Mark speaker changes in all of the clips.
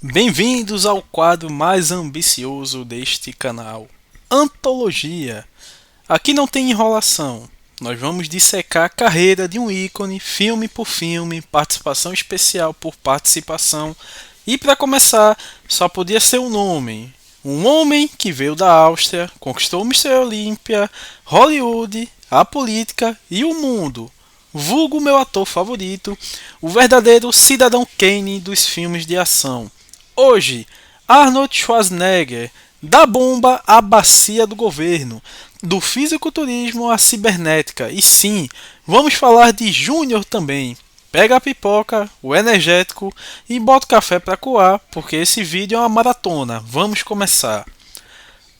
Speaker 1: Bem-vindos ao quadro mais ambicioso deste canal, Antologia. Aqui não tem enrolação, nós vamos dissecar a carreira de um ícone, filme por filme, participação especial por participação. E para começar, só podia ser um nome. Um homem que veio da Áustria, conquistou o Mr. Olímpia, Hollywood, a política e o mundo. Vulgo meu ator favorito, o verdadeiro cidadão Kane dos filmes de ação. Hoje, Arnold Schwarzenegger, da bomba à bacia do governo, do fisiculturismo à cibernética. E sim, vamos falar de Júnior também. Pega a pipoca, o energético e bota o café para coar, porque esse vídeo é uma maratona. Vamos começar.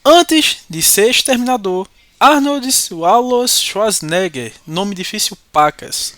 Speaker 1: Antes de ser exterminador, Arnold Wallace Schwarzenegger, nome difícil pacas,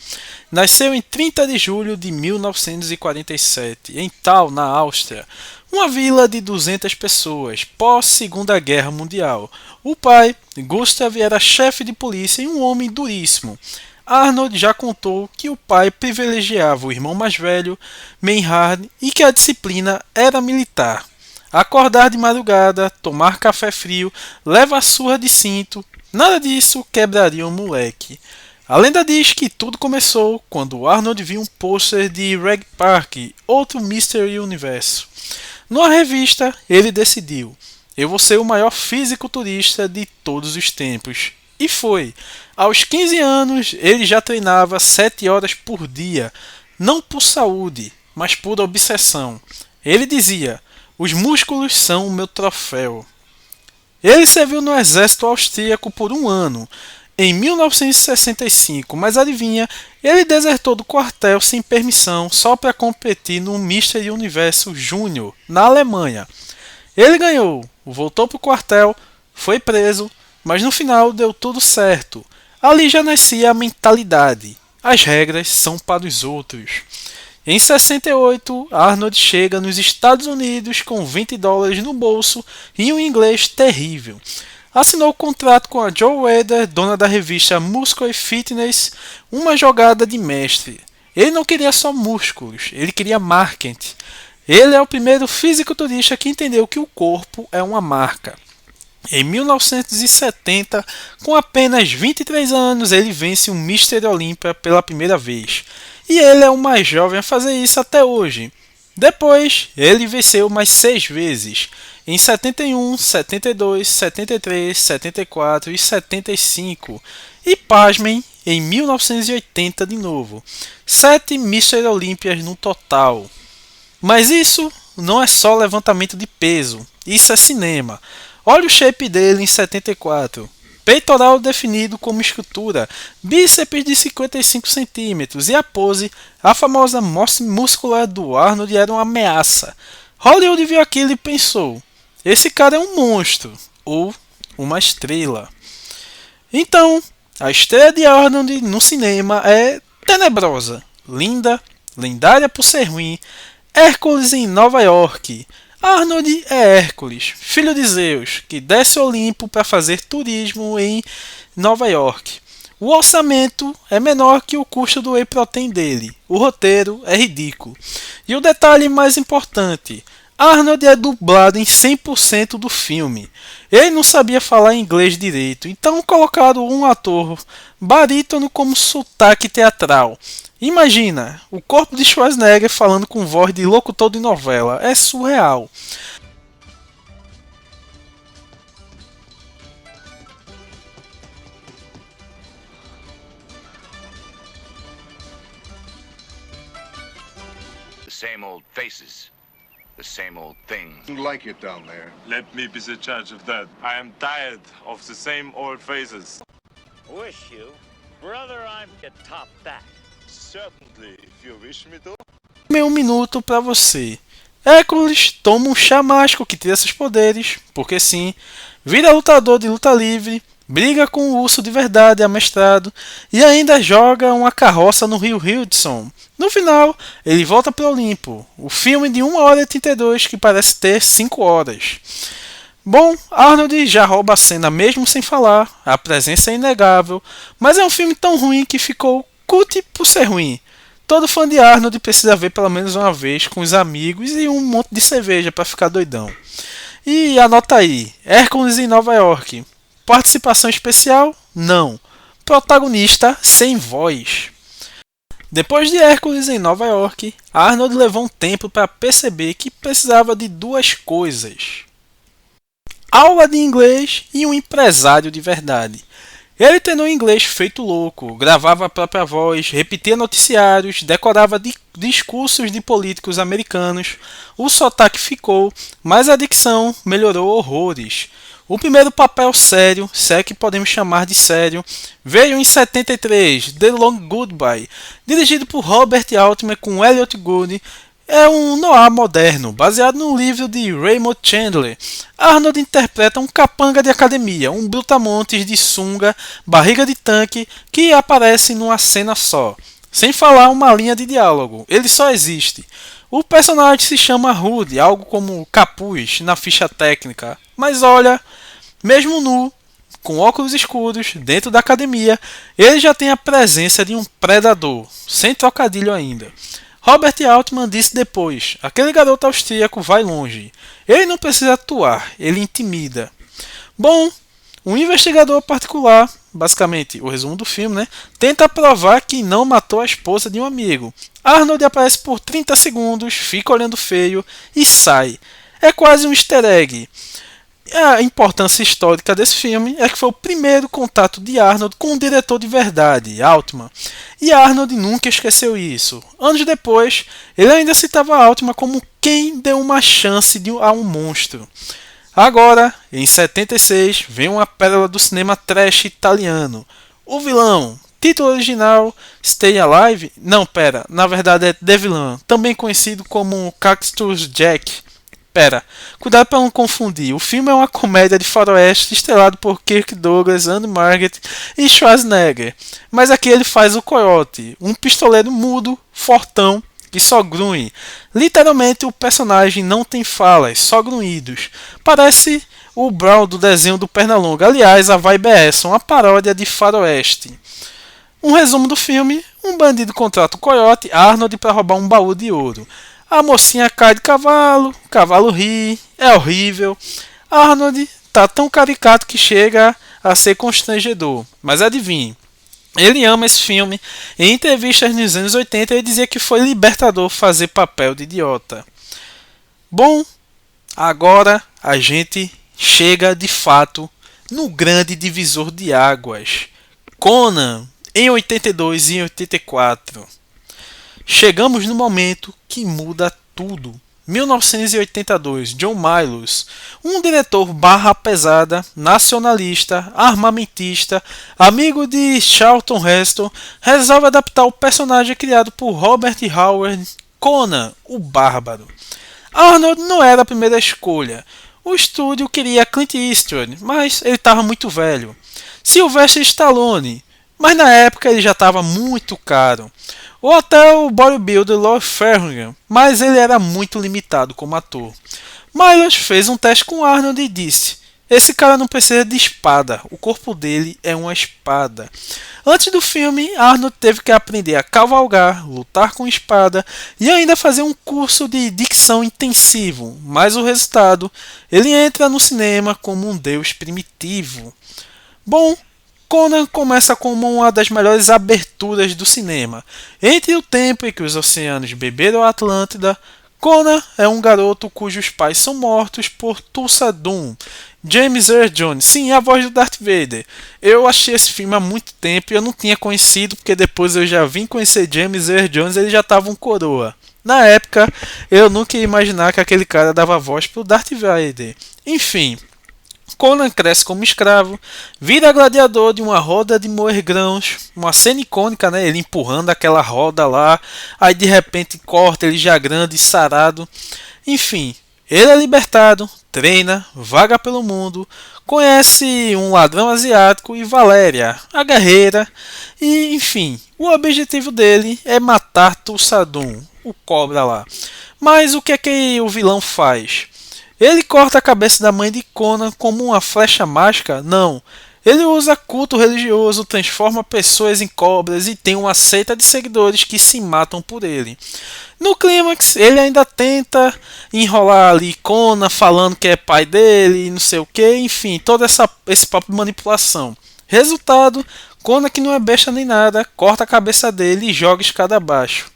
Speaker 1: nasceu em 30 de julho de 1947, em Thal, na Áustria, uma vila de 200 pessoas, pós-Segunda Guerra Mundial. O pai, Gustav, era chefe de polícia e um homem duríssimo. Arnold já contou que o pai privilegiava o irmão mais velho, Meinhard, e que a disciplina era militar. Acordar de madrugada, tomar café frio, levar surra de cinto, nada disso quebraria o moleque. A lenda diz que tudo começou quando Arnold viu um pôster de Reg Park, outro Mystery Universo. Numa revista, ele decidiu: eu vou ser o maior fisiculturista de todos os tempos. E foi. Aos 15 anos, ele já treinava 7 horas por dia, não por saúde, mas por obsessão. Ele dizia: os músculos são o meu troféu. Ele serviu no exército austríaco por um ano, em 1965, mas adivinha, ele desertou do quartel sem permissão só para competir no Mister Universo Júnior, na Alemanha. Ele ganhou, voltou para o quartel, foi preso, mas no final deu tudo certo. Ali já nascia a mentalidade. As regras são para os outros. Em 68, Arnold chega nos Estados Unidos com $20 no bolso e um inglês terrível. Assinou o contrato com a Joe Weider, dona da revista Muscle Fitness, uma jogada de mestre. Ele não queria só músculos, ele queria marketing. Ele é o primeiro fisiculturista que entendeu que o corpo é uma marca. Em 1970, com apenas 23 anos, ele vence o Mr. Olympia pela primeira vez. E ele é o mais jovem a fazer isso até hoje. Depois, ele venceu mais 6 vezes, em 71, 72, 73, 74 e 75. E pasmem, em 1980 de novo. 7 Mr. Olympias no total. Mas isso não é só levantamento de peso, isso é cinema. Olha o shape dele em 74. Peitoral definido como escultura, bíceps de 55 centímetros e a pose, a famosa muscular do Arnold era uma ameaça. Hollywood viu aquilo e pensou: esse cara é um monstro, ou uma estrela. Então, a estreia de Arnold no cinema é tenebrosa, linda, lendária por ser ruim, Hércules em Nova York. Arnold é Hércules, filho de Zeus, que desce ao Olimpo para fazer turismo em Nova York. O orçamento é menor que o custo do whey protein dele. O roteiro é ridículo. E o detalhe mais importante: Arnold é dublado em 100% do filme. Ele não sabia falar inglês direito, então colocaram um ator barítono como sotaque teatral. Imagina, o corpo de Schwarzenegger falando com voz de locutor de novela. É surreal.
Speaker 2: The same old faces, the same old things.
Speaker 3: Like it down there.
Speaker 4: Let me be the judge of that. I am tired of the same old faces.
Speaker 5: Wish you, brother, I'm get top that.
Speaker 4: Certainly, if you wish me to.
Speaker 1: Meio minuto para você. Hércules toma um chamasco que tira seus poderes, porque sim, vira lutador de luta livre, briga com o urso de verdade amestrado e ainda joga uma carroça no rio Hudson. No final, ele volta para o Olimpo, o filme de 1 hora e 32 que parece ter 5 horas. Bom, Arnold já rouba a cena mesmo sem falar, a presença é inegável, mas é um filme tão ruim que ficou cult por ser ruim. Todo fã de Arnold precisa ver pelo menos uma vez com os amigos e um monte de cerveja para ficar doidão. E anota aí, Hércules em Nova York. Participação especial? Não. Protagonista sem voz. Depois de Hércules em Nova York, Arnold levou um tempo para perceber que precisava de duas coisas: aula de inglês e um empresário de verdade. Ele treinou inglês feito louco, gravava a própria voz, repetia noticiários, decorava discursos de políticos americanos, o sotaque ficou, mas a dicção melhorou horrores. O primeiro papel sério, se é que podemos chamar de sério, veio em 73, The Long Goodbye, dirigido por Robert Altman com Elliot Gould. É um noir moderno, baseado no livro de Raymond Chandler. Arnold interpreta um capanga de academia, um brutamontes de sunga, barriga de tanque, que aparece numa cena só, sem falar uma linha de diálogo, ele só existe. O personagem se chama Rude, algo como capuz na ficha técnica, mas olha, mesmo nu, com óculos escuros, dentro da academia, ele já tem a presença de um predador, sem trocadilho ainda. Robert Altman disse depois, aquele garoto austríaco vai longe. Ele não precisa atuar, ele intimida. Bom, um investigador particular, basicamente o resumo do filme, né, tenta provar que não matou a esposa de um amigo. Arnold aparece por 30 segundos, fica olhando feio e sai. É quase um easter egg. A importância histórica desse filme é que foi o primeiro contato de Arnold com um diretor de verdade, Altman. E Arnold nunca esqueceu isso. Anos depois, ele ainda citava Altman como quem deu uma chance a um monstro. Agora, em 76, vem uma pérola do cinema trash italiano. O vilão, título original, Stay Alive? Não, pera, na verdade é The Villain, também conhecido como Cactus Jack. Pera, cuidado para não confundir. O filme é uma comédia de faroeste estrelado por Kirk Douglas, Anne Margaret e Schwarzenegger. Mas aqui ele faz o Coyote, um pistoleiro mudo, fortão, que só grunhe. Literalmente o personagem não tem falas, só grunhidos. Parece o Brown do desenho do Pernalonga. Aliás, a vibe é essa, uma paródia de faroeste. Um resumo do filme: um bandido contrata o Coyote, Arnold, para roubar um baú de ouro. A mocinha cai de cavalo, o cavalo ri, é horrível. Arnold tá tão caricato que chega a ser constrangedor. Mas adivinhe, ele ama esse filme. Em entrevistas nos anos 80 ele dizia que foi libertador fazer papel de idiota. Bom, agora a gente chega de fato no grande divisor de águas. Conan, em 82 e em 84. Chegamos no momento que muda tudo. 1982, John Milos, um diretor barra pesada, nacionalista, armamentista, amigo de Charlton Heston, resolve adaptar o personagem criado por Robert Howard, Conan, o Bárbaro. Arnold não era a primeira escolha. O estúdio queria Clint Eastwood, mas ele estava muito velho. Sylvester Stallone, mas na época ele já estava muito caro. Ou até o bodybuilder Lord Ferrigno, mas ele era muito limitado como ator. Milos fez um teste com Arnold e disse: esse cara não precisa de espada, o corpo dele é uma espada. Antes do filme, Arnold teve que aprender a cavalgar, lutar com espada e ainda fazer um curso de dicção intensivo, mas o resultado, ele entra no cinema como um deus primitivo. Bom, Conan começa como uma das melhores aberturas do cinema. Entre o tempo em que os oceanos beberam a Atlântida, Conan é um garoto cujos pais são mortos por Tulsa Doom. James Earl Jones, sim, a voz do Darth Vader. Eu achei esse filme há muito tempo e eu não tinha conhecido, porque depois eu já vim conhecer James Earl Jones, ele já estava um coroa. Na época, eu nunca ia imaginar que aquele cara dava voz pro Darth Vader. Enfim, Conan cresce como escravo, vira gladiador de uma roda de moer grãos, uma cena icônica, né? Ele empurrando aquela roda lá, aí de repente corta, ele já grande e sarado. Enfim, ele é libertado, treina, vaga pelo mundo, conhece um ladrão asiático e Valéria, a guerreira, e enfim, o objetivo dele é matar Tulsa Doom, o cobra lá. Mas o que é que o vilão faz? Ele corta a cabeça da mãe de Conan como uma flecha mágica? Não. Ele usa culto religioso, transforma pessoas em cobras e tem uma seita de seguidores que se matam por ele. No clímax, ele ainda tenta enrolar ali Conan falando que é pai dele e não sei o que, enfim, todo esse papo de manipulação. Resultado, Conan, que não é besta nem nada, corta a cabeça dele e joga a escada abaixo.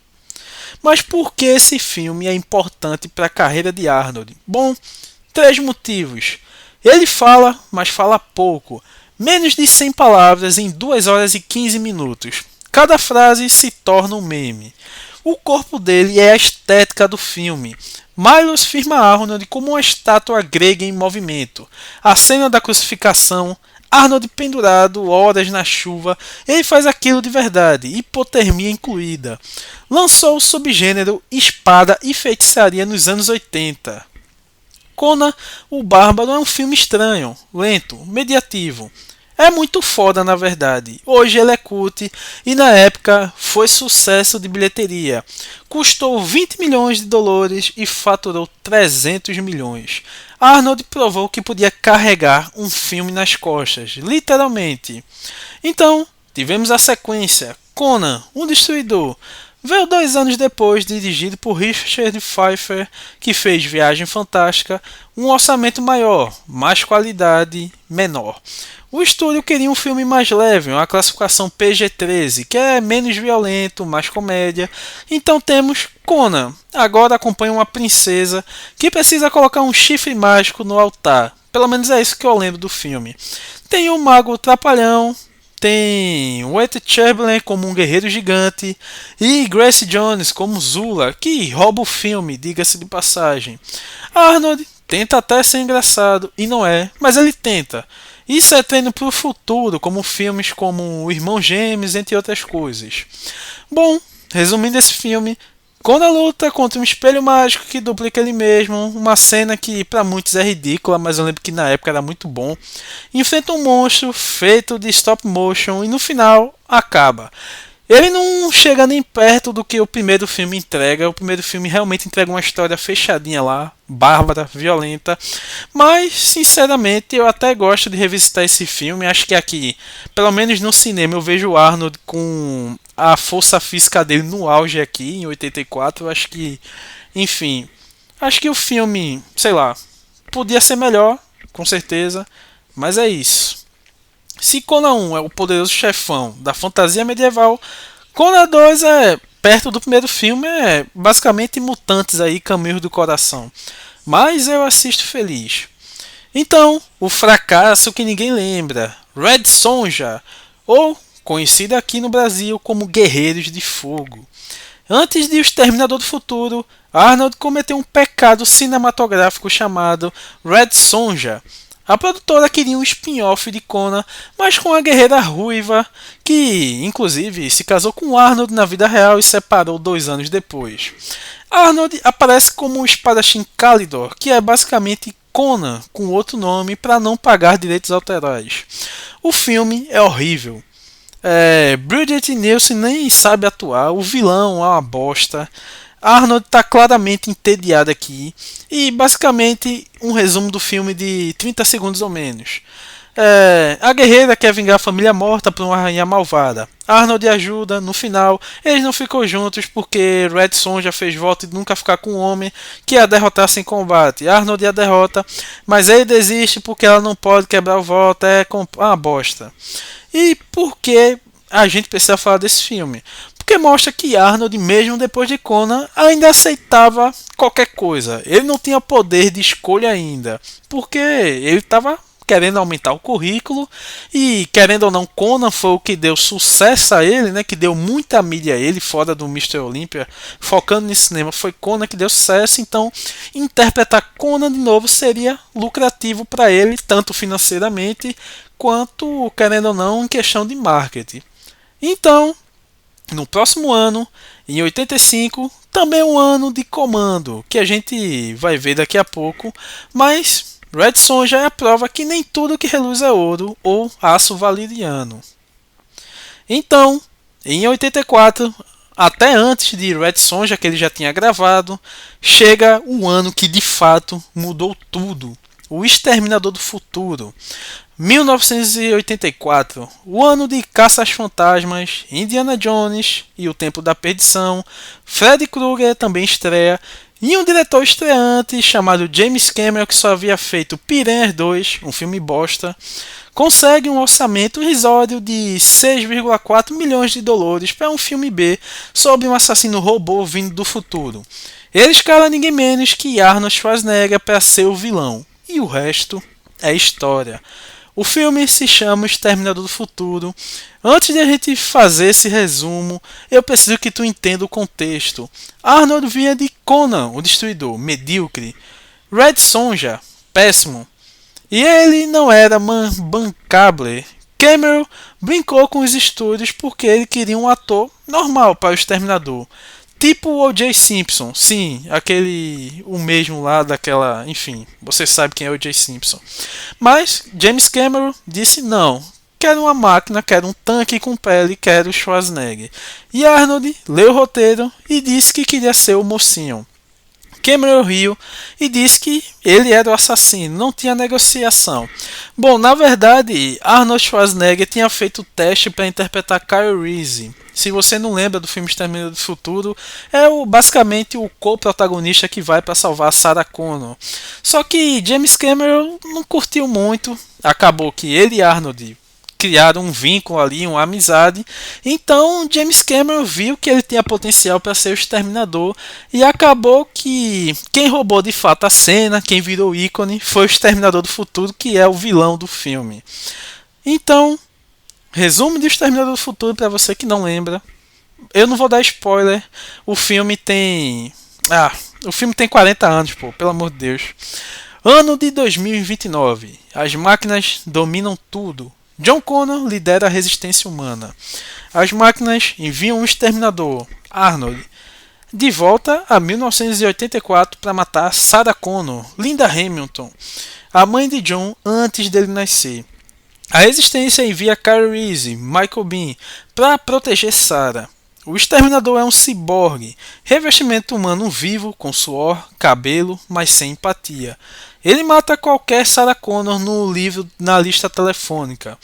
Speaker 1: Mas por que esse filme é importante para a carreira de Arnold? Bom, 3 motivos. Ele fala, mas fala pouco. Menos de 100 palavras em 2 horas e 15 minutos. Cada frase se torna um meme. O corpo dele é a estética do filme. Milos firma Arnold como uma estátua grega em movimento. A cena da crucificação, Arnold pendurado horas na chuva, ele faz aquilo de verdade, hipotermia incluída. Lançou o subgênero espada e feitiçaria nos anos 80. Conan, o Bárbaro é um filme estranho, lento, mediativo. É muito foda na verdade. Hoje ele é cult e na época foi sucesso de bilheteria. Custou 20 milhões de dólares e faturou 300 milhões. Arnold provou que podia carregar um filme nas costas, literalmente. Então, tivemos a sequência Conan, o Destruidor. Veio 2 anos depois, dirigido por Richard Pfeiffer, que fez Viagem Fantástica, um orçamento maior, mais qualidade, menor. O estúdio queria um filme mais leve, uma classificação PG-13, que é menos violento, mais comédia. Então temos Conan, agora acompanha uma princesa que precisa colocar um chifre mágico no altar. Pelo menos é isso que eu lembro do filme. Tem o Mago Trapalhão, tem Wilt Chamberlain como um guerreiro gigante e Grace Jones como Zula, que rouba o filme, diga-se de passagem. Arnold tenta até ser engraçado, e não é, mas ele tenta. Isso é treino para o futuro, como filmes como O Irmão Gêmeos, entre outras coisas. Bom, resumindo esse filme, Conan luta contra um espelho mágico que duplica ele mesmo, uma cena que para muitos é ridícula, mas eu lembro que na época era muito bom. Enfrenta um monstro feito de stop motion e no final acaba. Ele não chega nem perto do que o primeiro filme entrega. O primeiro filme realmente entrega uma história fechadinha lá, bárbara, violenta. Mas, sinceramente, eu até gosto de revisitar esse filme. Acho que aqui, pelo menos no cinema, eu vejo o Arnold com a força física dele no auge aqui, em 84. Eu acho que, enfim, acho que o filme, sei lá, podia ser melhor, com certeza. Mas é isso. Se Conan 1 é o poderoso chefão da fantasia medieval, Conan 2 é, perto do primeiro filme, é basicamente mutantes aí, caminhos do coração. Mas eu assisto feliz. Então, o fracasso que ninguém lembra, Red Sonja, ou conhecido aqui no Brasil como Guerreiros de Fogo. Antes de O Exterminador do Futuro, Arnold cometeu um pecado cinematográfico chamado Red Sonja. A produtora queria um spin-off de Conan, mas com a guerreira ruiva, que inclusive se casou com Arnold na vida real e separou 2 anos depois. Arnold aparece como o espadachim Calidor, que é basicamente Conan com outro nome para não pagar direitos autorais. O filme é horrível. Bridget Nielsen nem sabe atuar, o vilão é uma bosta. Arnold está claramente entediado aqui. E basicamente um resumo do filme de 30 segundos ou menos. A guerreira quer vingar a família morta por uma rainha malvada. Arnold ajuda, no final eles não ficam juntos porque Red Sonja fez voto de nunca ficar com um homem que a derrotasse em combate. Arnold a derrota, mas ele desiste porque ela não pode quebrar o voto, é uma bosta. E por que a gente precisa falar desse filme? Porque mostra que Arnold, mesmo depois de Conan, ainda aceitava qualquer coisa. Ele não tinha poder de escolha ainda, porque ele estava querendo aumentar o currículo e, querendo ou não, Conan foi o que deu sucesso a ele, né, que deu muita mídia a ele, fora do Mr. Olympia, focando no cinema, foi Conan que deu sucesso, então interpretar Conan de novo seria lucrativo para ele, tanto financeiramente, quanto, querendo ou não, em questão de marketing. Então, no próximo ano, em 85, também é um ano de Comando, que a gente vai ver daqui a pouco, mas Red Sonja é a prova que nem tudo que reluz é ouro ou aço valeriano. Então, em 84, até antes de Red Sonja, que ele já tinha gravado, chega o ano que de fato mudou tudo. O Exterminador do Futuro. 1984, o ano de Caça às Fantasmas, Indiana Jones e o Templo da Perdição. Freddy Krueger também estreia. E um diretor estreante chamado James Cameron, que só havia feito Piranhas 2, um filme bosta, consegue um orçamento irrisório de 6,4 milhões de dólares para um filme B sobre um assassino robô vindo do futuro. Ele escala ninguém menos que Arnold Schwarzenegger para ser o vilão. E o resto é história. O filme se chama Exterminador do Futuro. Antes de a gente fazer esse resumo, eu preciso que tu entenda o contexto. Arnold vinha de Conan, o Destruidor, medíocre. Red Sonja, péssimo. E ele não era bancable. Cameron brincou com os estúdios porque ele queria um ator normal para o Exterminador. Tipo o O.J. Simpson, sim, o mesmo lá daquela, enfim, você sabe quem é o O.J. Simpson. Mas James Cameron disse não, quero uma máquina, quero um tanque com pele, quero Schwarzenegger. E Arnold leu o roteiro e disse que queria ser o mocinho. Cameron riu e disse que ele era o assassino, não tinha negociação. Bom, na verdade, Arnold Schwarzenegger tinha feito o teste para interpretar Kyle Reese. Se você não lembra do filme Exterminador do Futuro, é basicamente o co-protagonista que vai para salvar Sarah Connor. Só que James Cameron não curtiu muito, acabou que ele e Arnold criaram um vínculo ali, uma amizade. Então James Cameron viu que ele tinha potencial para ser o Exterminador e acabou que quem roubou de fato a cena, quem virou ícone, foi o Exterminador do Futuro, que é o vilão do filme. Então, resumo de Exterminador do Futuro para você que não lembra. Eu não vou dar spoiler. O filme tem 40 anos, pô, pelo amor de Deus. Ano de 2029. As máquinas dominam tudo. John Connor lidera a resistência humana. As máquinas enviam um exterminador, Arnold, de volta a 1984 para matar Sarah Connor, Linda Hamilton, a mãe de John antes dele nascer. A resistência envia Kyle Reese, Michael Biehn, para proteger Sarah. O exterminador é um ciborgue, revestimento humano vivo, com suor, cabelo, mas sem empatia. Ele mata qualquer Sarah Connor no livro na lista telefônica.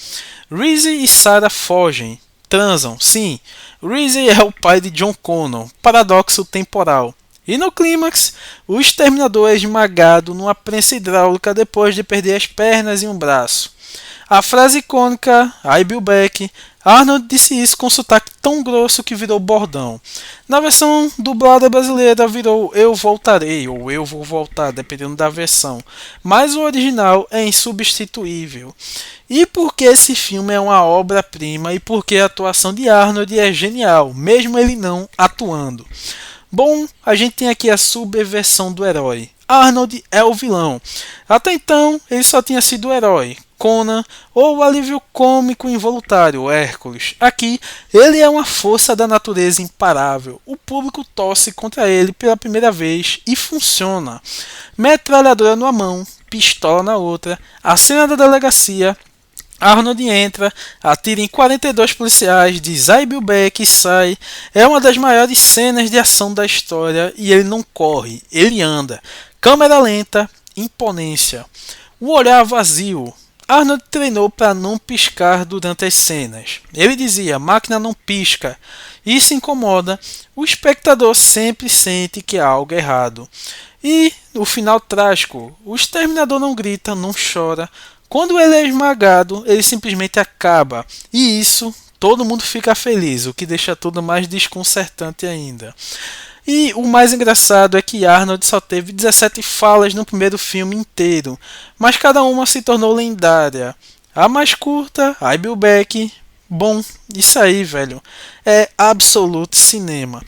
Speaker 1: Reese e Sarah fogem, transam, sim. Reese é o pai de John Connor, paradoxo temporal. E no clímax, o exterminador é esmagado numa prensa hidráulica depois de perder as pernas e um braço. A frase icônica, I Bill Back, Arnold disse isso com sotaque tão grosso que virou bordão. Na versão dublada brasileira virou Eu Voltarei ou Eu Vou Voltar, dependendo da versão. Mas o original é insubstituível. E porque esse filme é uma obra-prima e porque a atuação de Arnold é genial, mesmo ele não atuando. Bom, a gente tem aqui a subversão do herói. Arnold é o vilão. Até então, ele só tinha sido o herói, Conan, ou o alívio cômico involuntário, Hércules. Aqui, ele é uma força da natureza imparável. O público torce contra ele pela primeira vez e funciona. Metralhadora numa mão, pistola na outra, a cena da delegacia. Arnold entra, atira em 42 policiais, diz I Bill Back e sai. É uma das maiores cenas de ação da história e ele não corre, ele anda. Câmera lenta, imponência. O olhar vazio. Arnold treinou para não piscar durante as cenas. Ele dizia, máquina não pisca. Isso incomoda. O espectador sempre sente que há algo errado. E o final trágico. O exterminador não grita, não chora. Quando ele é esmagado, ele simplesmente acaba. E isso, todo mundo fica feliz, o que deixa tudo mais desconcertante ainda. E o mais engraçado é que Arnold só teve 17 falas no primeiro filme inteiro, mas cada uma se tornou lendária. A mais curta, I Bill Back. Bom, isso aí, velho, é absoluto cinema.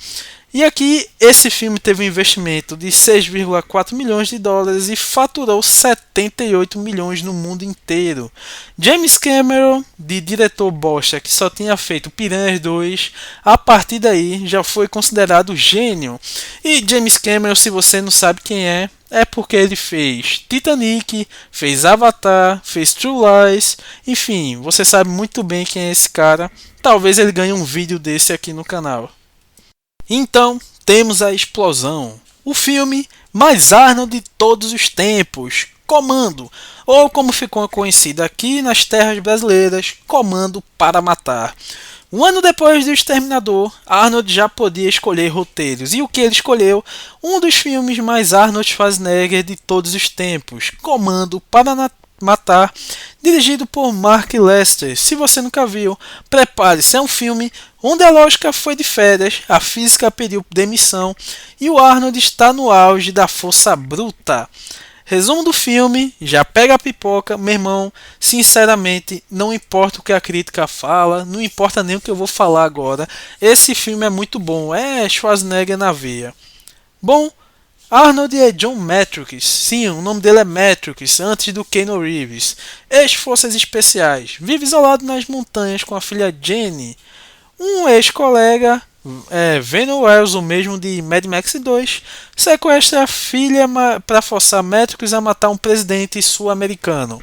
Speaker 1: E aqui, esse filme teve um investimento de 6,4 milhões de dólares e faturou 78 milhões no mundo inteiro. James Cameron, de diretor bosta que só tinha feito Piranhas 2, a partir daí já foi considerado gênio. E James Cameron, se você não sabe quem é porque ele fez Titanic, fez Avatar, fez True Lies, enfim, você sabe muito bem quem é esse cara. Talvez ele ganhe um vídeo desse aqui no canal. Então, temos a explosão. O filme mais Arnold de todos os tempos. Comando, ou como ficou conhecido aqui nas terras brasileiras, Comando para Matar. Um ano depois do Exterminador, Arnold já podia escolher roteiros, e o que ele escolheu? Um dos filmes mais Arnold Schwarzenegger de todos os tempos, Comando para Matar, dirigido por Mark Lester. Se você nunca viu, prepare-se, é um filme onde a lógica foi de férias, a física pediu demissão e o Arnold está no auge da força bruta. Resumo do filme, já pega a pipoca, meu irmão, sinceramente, não importa o que a crítica fala, não importa nem o que eu vou falar agora, esse filme é muito bom, é Schwarzenegger na veia. Bom, Arnold é John Matrix, sim, o nome dele é Matrix, antes do Keanu Reeves, ex-forças especiais, vive isolado nas montanhas com a filha Jenny, um ex-colega, Venom Wells, o mesmo de Mad Max 2, sequestra a filha para forçar Matrix a matar um presidente sul-americano.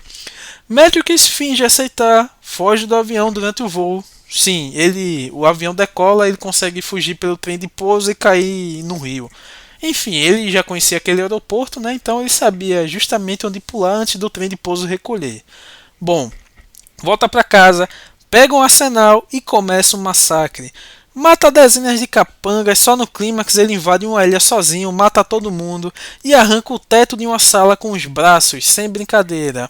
Speaker 1: Matrix finge aceitar, foge do avião durante o voo. Sim, o avião decola, ele consegue fugir pelo trem de pouso e cair no rio. Enfim, ele já conhecia aquele aeroporto, né? Então ele sabia justamente onde pular antes do trem de pouso recolher. Bom, volta para casa, pega um arsenal e começa um massacre. Mata dezenas de capangas, só no clímax ele invade uma ilha sozinho, mata todo mundo e arranca o teto de uma sala com os braços, sem brincadeira.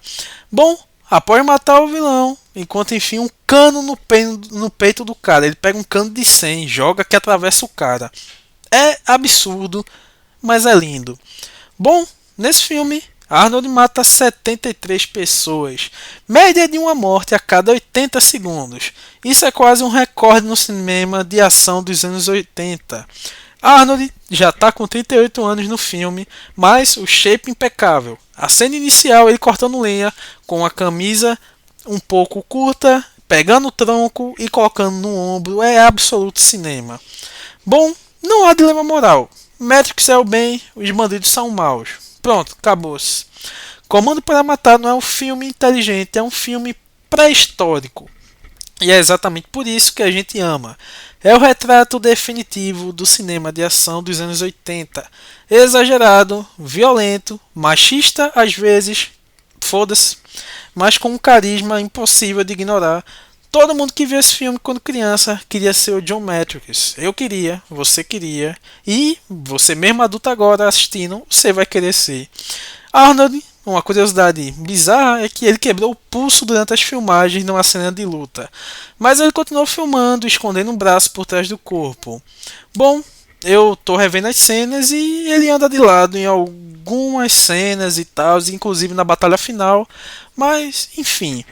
Speaker 1: Bom, após matar o vilão, enquanto enfia um cano no peito do cara, ele pega um cano de 100, joga que atravessa o cara. É absurdo, mas é lindo. Bom, nesse filme, Arnold mata 73 pessoas, média de uma morte a cada 80 segundos. Isso é quase um recorde no cinema de ação dos anos 80. Arnold já está com 38 anos no filme, mas o shape impecável. A cena inicial, ele cortando lenha com a camisa um pouco curta, pegando o tronco e colocando no ombro, é absoluto cinema. Bom, não há dilema moral. Matrix é o bem, os bandidos são maus. Pronto, acabou-se. Comando para Matar não é um filme inteligente, é um filme pré-histórico. E é exatamente por isso que a gente ama. É o retrato definitivo do cinema de ação dos anos 80. Exagerado, violento, machista às vezes, foda-se, mas com um carisma impossível de ignorar. Todo mundo que viu esse filme quando criança queria ser o John Matrix. Eu queria, você queria. E você mesmo adulto agora assistindo, você vai querer ser. Arnold, uma curiosidade bizarra é que ele quebrou o pulso durante as filmagens numa cena de luta. Mas ele continuou filmando, escondendo um braço por trás do corpo. Bom, eu tô revendo as cenas e ele anda de lado em algumas cenas e tal, inclusive na batalha final. Mas, enfim.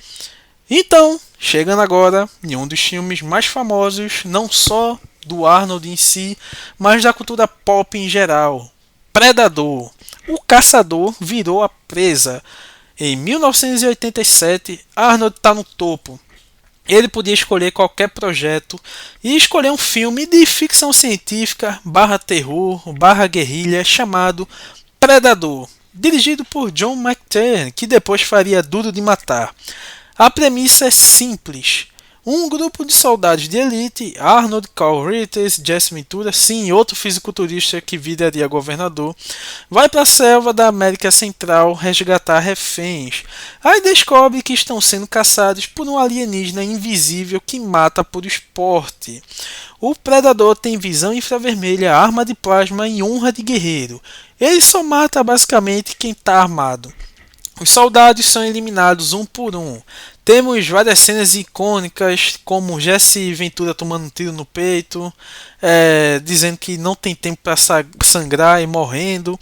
Speaker 1: Então, chegando agora em um dos filmes mais famosos, não só do Arnold em si, mas da cultura pop em geral, Predador. O caçador virou a presa. Em 1987, Arnold está no topo. Ele podia escolher qualquer projeto e escolher um filme de ficção científica barra terror barra guerrilha chamado Predador, dirigido por John McTiernan, que depois faria Duro de Matar. A premissa é simples. Um grupo de soldados de elite, Arnold, Carl Reiters, Jesse Ventura, sim, outro fisiculturista que viraria governador, vai para a selva da América Central resgatar reféns. Aí descobre que estão sendo caçados por um alienígena invisível que mata por esporte. O predador tem visão infravermelha, arma de plasma e honra de guerreiro. Ele só mata basicamente quem está armado. Os soldados são eliminados um por um. Temos várias cenas icônicas, como Jesse Ventura tomando um tiro no peito, dizendo que não tem tempo para sangrar e morrendo.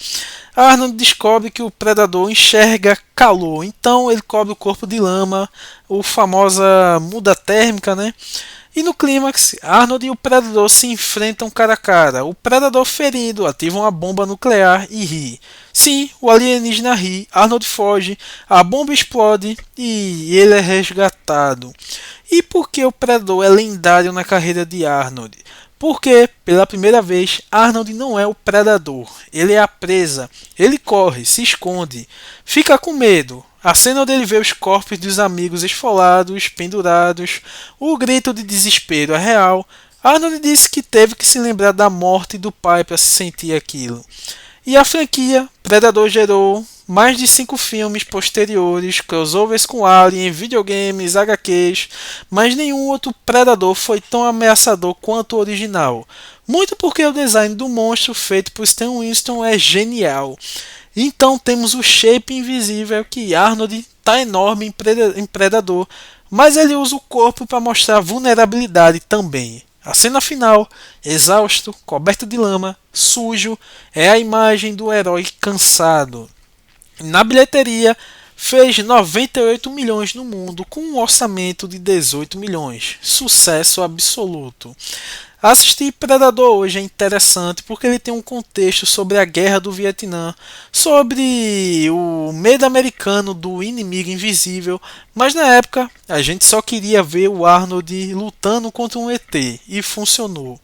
Speaker 1: Arnold descobre que o predador enxerga calor, então ele cobre o corpo de lama, o famosa muda térmica, né? E no clímax, Arnold e o Predador se enfrentam cara a cara. O Predador ferido ativa uma bomba nuclear e ri. Sim, o alienígena ri, Arnold foge, a bomba explode e ele é resgatado. E por que o Predador é lendário na carreira de Arnold? Porque, pela primeira vez, Arnold não é o predador, ele é a presa. Ele corre, se esconde, fica com medo. A cena onde ele vê os corpos dos amigos esfolados, pendurados, o grito de desespero é real. Arnold disse que teve que se lembrar da morte do pai para se sentir aquilo. E a franquia Predador gerou mais de 5 filmes posteriores, crossovers com Alien, videogames, HQs, mas nenhum outro Predador foi tão ameaçador quanto o original. Muito porque o design do monstro feito por Stan Winston é genial. Então temos o shape invisível que Arnold está enorme em Predador, mas ele usa o corpo para mostrar vulnerabilidade também. A cena final, exausto, coberto de lama, sujo, é a imagem do herói cansado. Na bilheteria, fez 98 milhões no mundo com um orçamento de 18 milhões. Sucesso absoluto. Assistir Predador hoje é interessante porque ele tem um contexto sobre a guerra do Vietnã, sobre o medo americano do inimigo invisível, mas na época a gente só queria ver o Arnold lutando contra um ET e funcionou.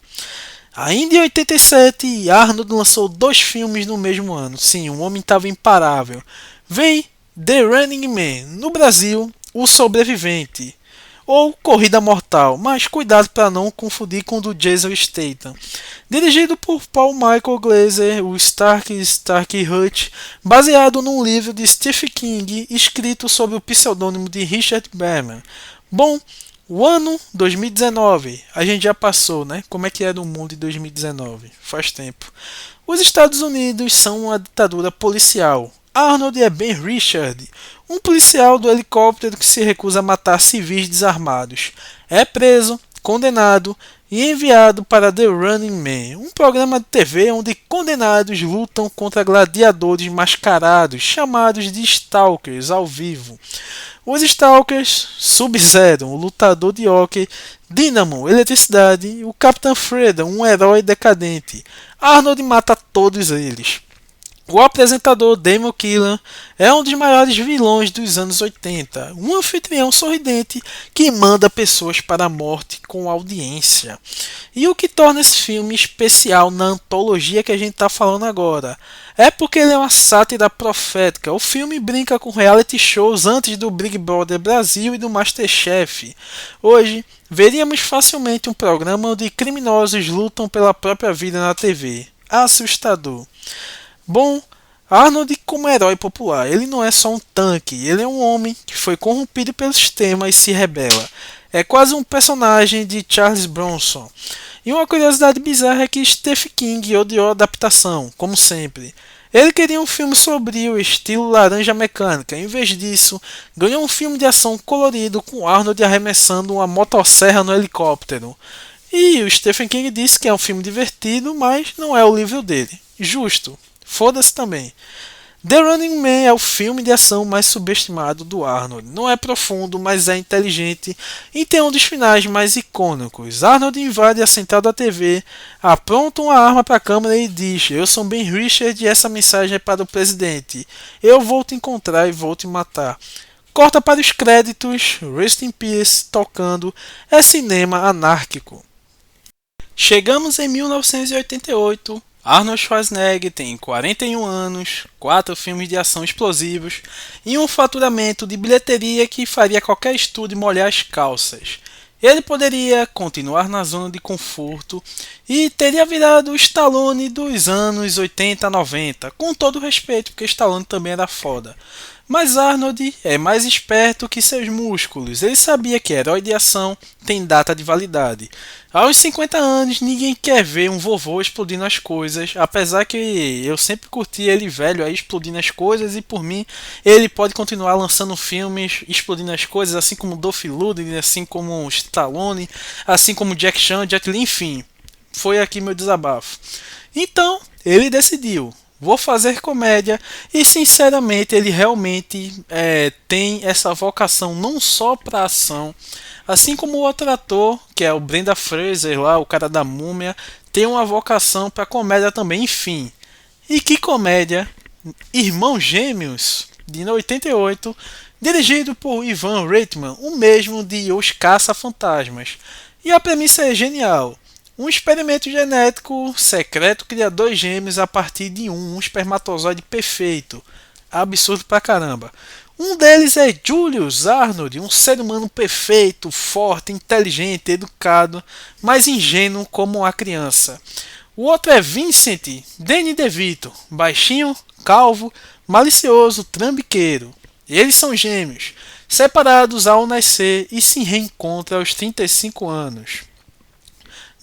Speaker 1: Ainda em 87, Arnold lançou 2 filmes no mesmo ano. Sim, o homem estava imparável. Vem The Running Man, no Brasil, O Sobrevivente, ou Corrida Mortal, mas cuidado para não confundir com o do Jason Statham. Dirigido por Paul Michael Glaser, o Starsky Hutch, baseado num livro de Stephen King, escrito sob o pseudônimo de Richard Berman. Bom, o ano 2019, a gente já passou, né? Como é que era o mundo em 2019? Faz tempo. Os Estados Unidos são uma ditadura policial. Arnold é Ben Richard, um policial do helicóptero que se recusa a matar civis desarmados. É preso, condenado e enviado para The Running Man, um programa de TV onde condenados lutam contra gladiadores mascarados, chamados de Stalkers, ao vivo. Os Stalkers, Sub-Zero, um lutador de hóquei, Dynamo, eletricidade, o Capitão Freedom, um herói decadente. Arnold mata todos eles. O apresentador Damon Killen é um dos maiores vilões dos anos 80, um anfitrião sorridente que manda pessoas para a morte com audiência. E o que torna esse filme especial na antologia que a gente está falando agora é porque ele é uma sátira profética. O filme brinca com reality shows antes do Big Brother Brasil e do MasterChef. Hoje, veríamos facilmente um programa onde criminosos lutam pela própria vida na TV. Assustador. Bom, Arnold como herói popular, ele não é só um tanque, ele é um homem que foi corrompido pelo sistema e se rebela. É quase um personagem de Charles Bronson. E uma curiosidade bizarra é que Stephen King odiou a adaptação, como sempre. Ele queria um filme sombrio, estilo Laranja Mecânica. Em vez disso, ganhou um filme de ação colorido com Arnold arremessando uma motosserra no helicóptero. E o Stephen King disse que é um filme divertido, mas não é o livro dele. Justo. Foda-se também. The Running Man é o filme de ação mais subestimado do Arnold. Não é profundo, mas é inteligente e tem um dos finais mais icônicos. Arnold invade a central da TV, apronta uma arma para a câmera e diz: "Eu sou Ben Richard e essa mensagem é para o presidente. Eu vou te encontrar e vou te matar." Corta para os créditos, Rest in Peace tocando, é cinema anárquico. Chegamos em 1988. Arnold Schwarzenegger tem 41 anos, 4 filmes de ação explosivos e um faturamento de bilheteria que faria qualquer estúdio molhar as calças. Ele poderia continuar na zona de conforto e teria virado o Stallone dos anos 80 a 90, com todo respeito, porque Stallone também era foda. Mas Arnold é mais esperto que seus músculos. Ele sabia que herói de ação tem data de validade. Aos 50 anos, ninguém quer ver um vovô explodindo as coisas, apesar que eu sempre curti ele velho aí explodindo as coisas, e por mim ele pode continuar lançando filmes explodindo as coisas, assim como Dolph Lundgren, assim como Stallone, assim como Jack Chan, Jet Li, enfim. Foi aqui meu desabafo. Então, ele decidiu: vou fazer comédia, e sinceramente ele realmente tem essa vocação não só para ação, assim como o outro ator, que é o Brendan Fraser lá, o cara da Múmia, tem uma vocação para comédia também, enfim. E que comédia! Irmãos Gêmeos, de 88, dirigido por Ivan Reitman, o mesmo de Os Caça-Fantasmas. E a premissa é genial. Um experimento genético secreto cria 2 gêmeos a partir de um espermatozoide perfeito. Absurdo pra caramba. Um deles é Julius Arnold, um ser humano perfeito, forte, inteligente, educado, mas ingênuo como uma criança. O outro é Vincent Danny DeVito, baixinho, calvo, malicioso, trambiqueiro. Eles são gêmeos, separados ao nascer e se reencontram aos 35 anos.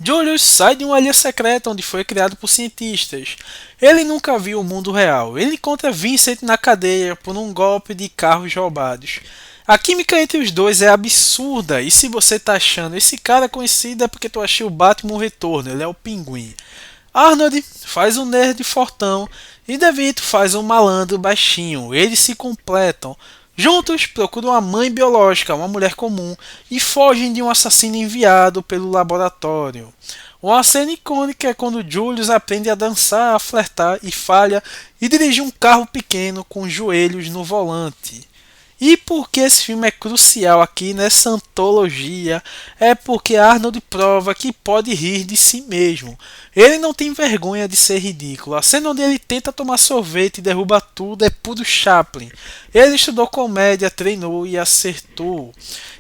Speaker 1: Julius sai de uma ilha secreta onde foi criado por cientistas. Ele nunca viu o mundo real. Ele encontra Vincent na cadeia por um golpe de carros roubados. A química entre os dois é absurda, e se você tá achando esse cara conhecido é porque tu achou o Batman Retorno, ele é o Pinguim. Arnold faz um nerd fortão e DeVito faz um malandro baixinho. Eles se completam. Juntos procuram uma mãe biológica, uma mulher comum, e fogem de um assassino enviado pelo laboratório. Uma cena icônica é quando Julius aprende a dançar, a flertar e falha e dirige um carro pequeno com os joelhos no volante. E por que esse filme é crucial aqui nessa antologia? É porque Arnold prova que pode rir de si mesmo. Ele não tem vergonha de ser ridículo. A cena onde ele tenta tomar sorvete e derruba tudo é puro Chaplin. Ele estudou comédia, treinou e acertou.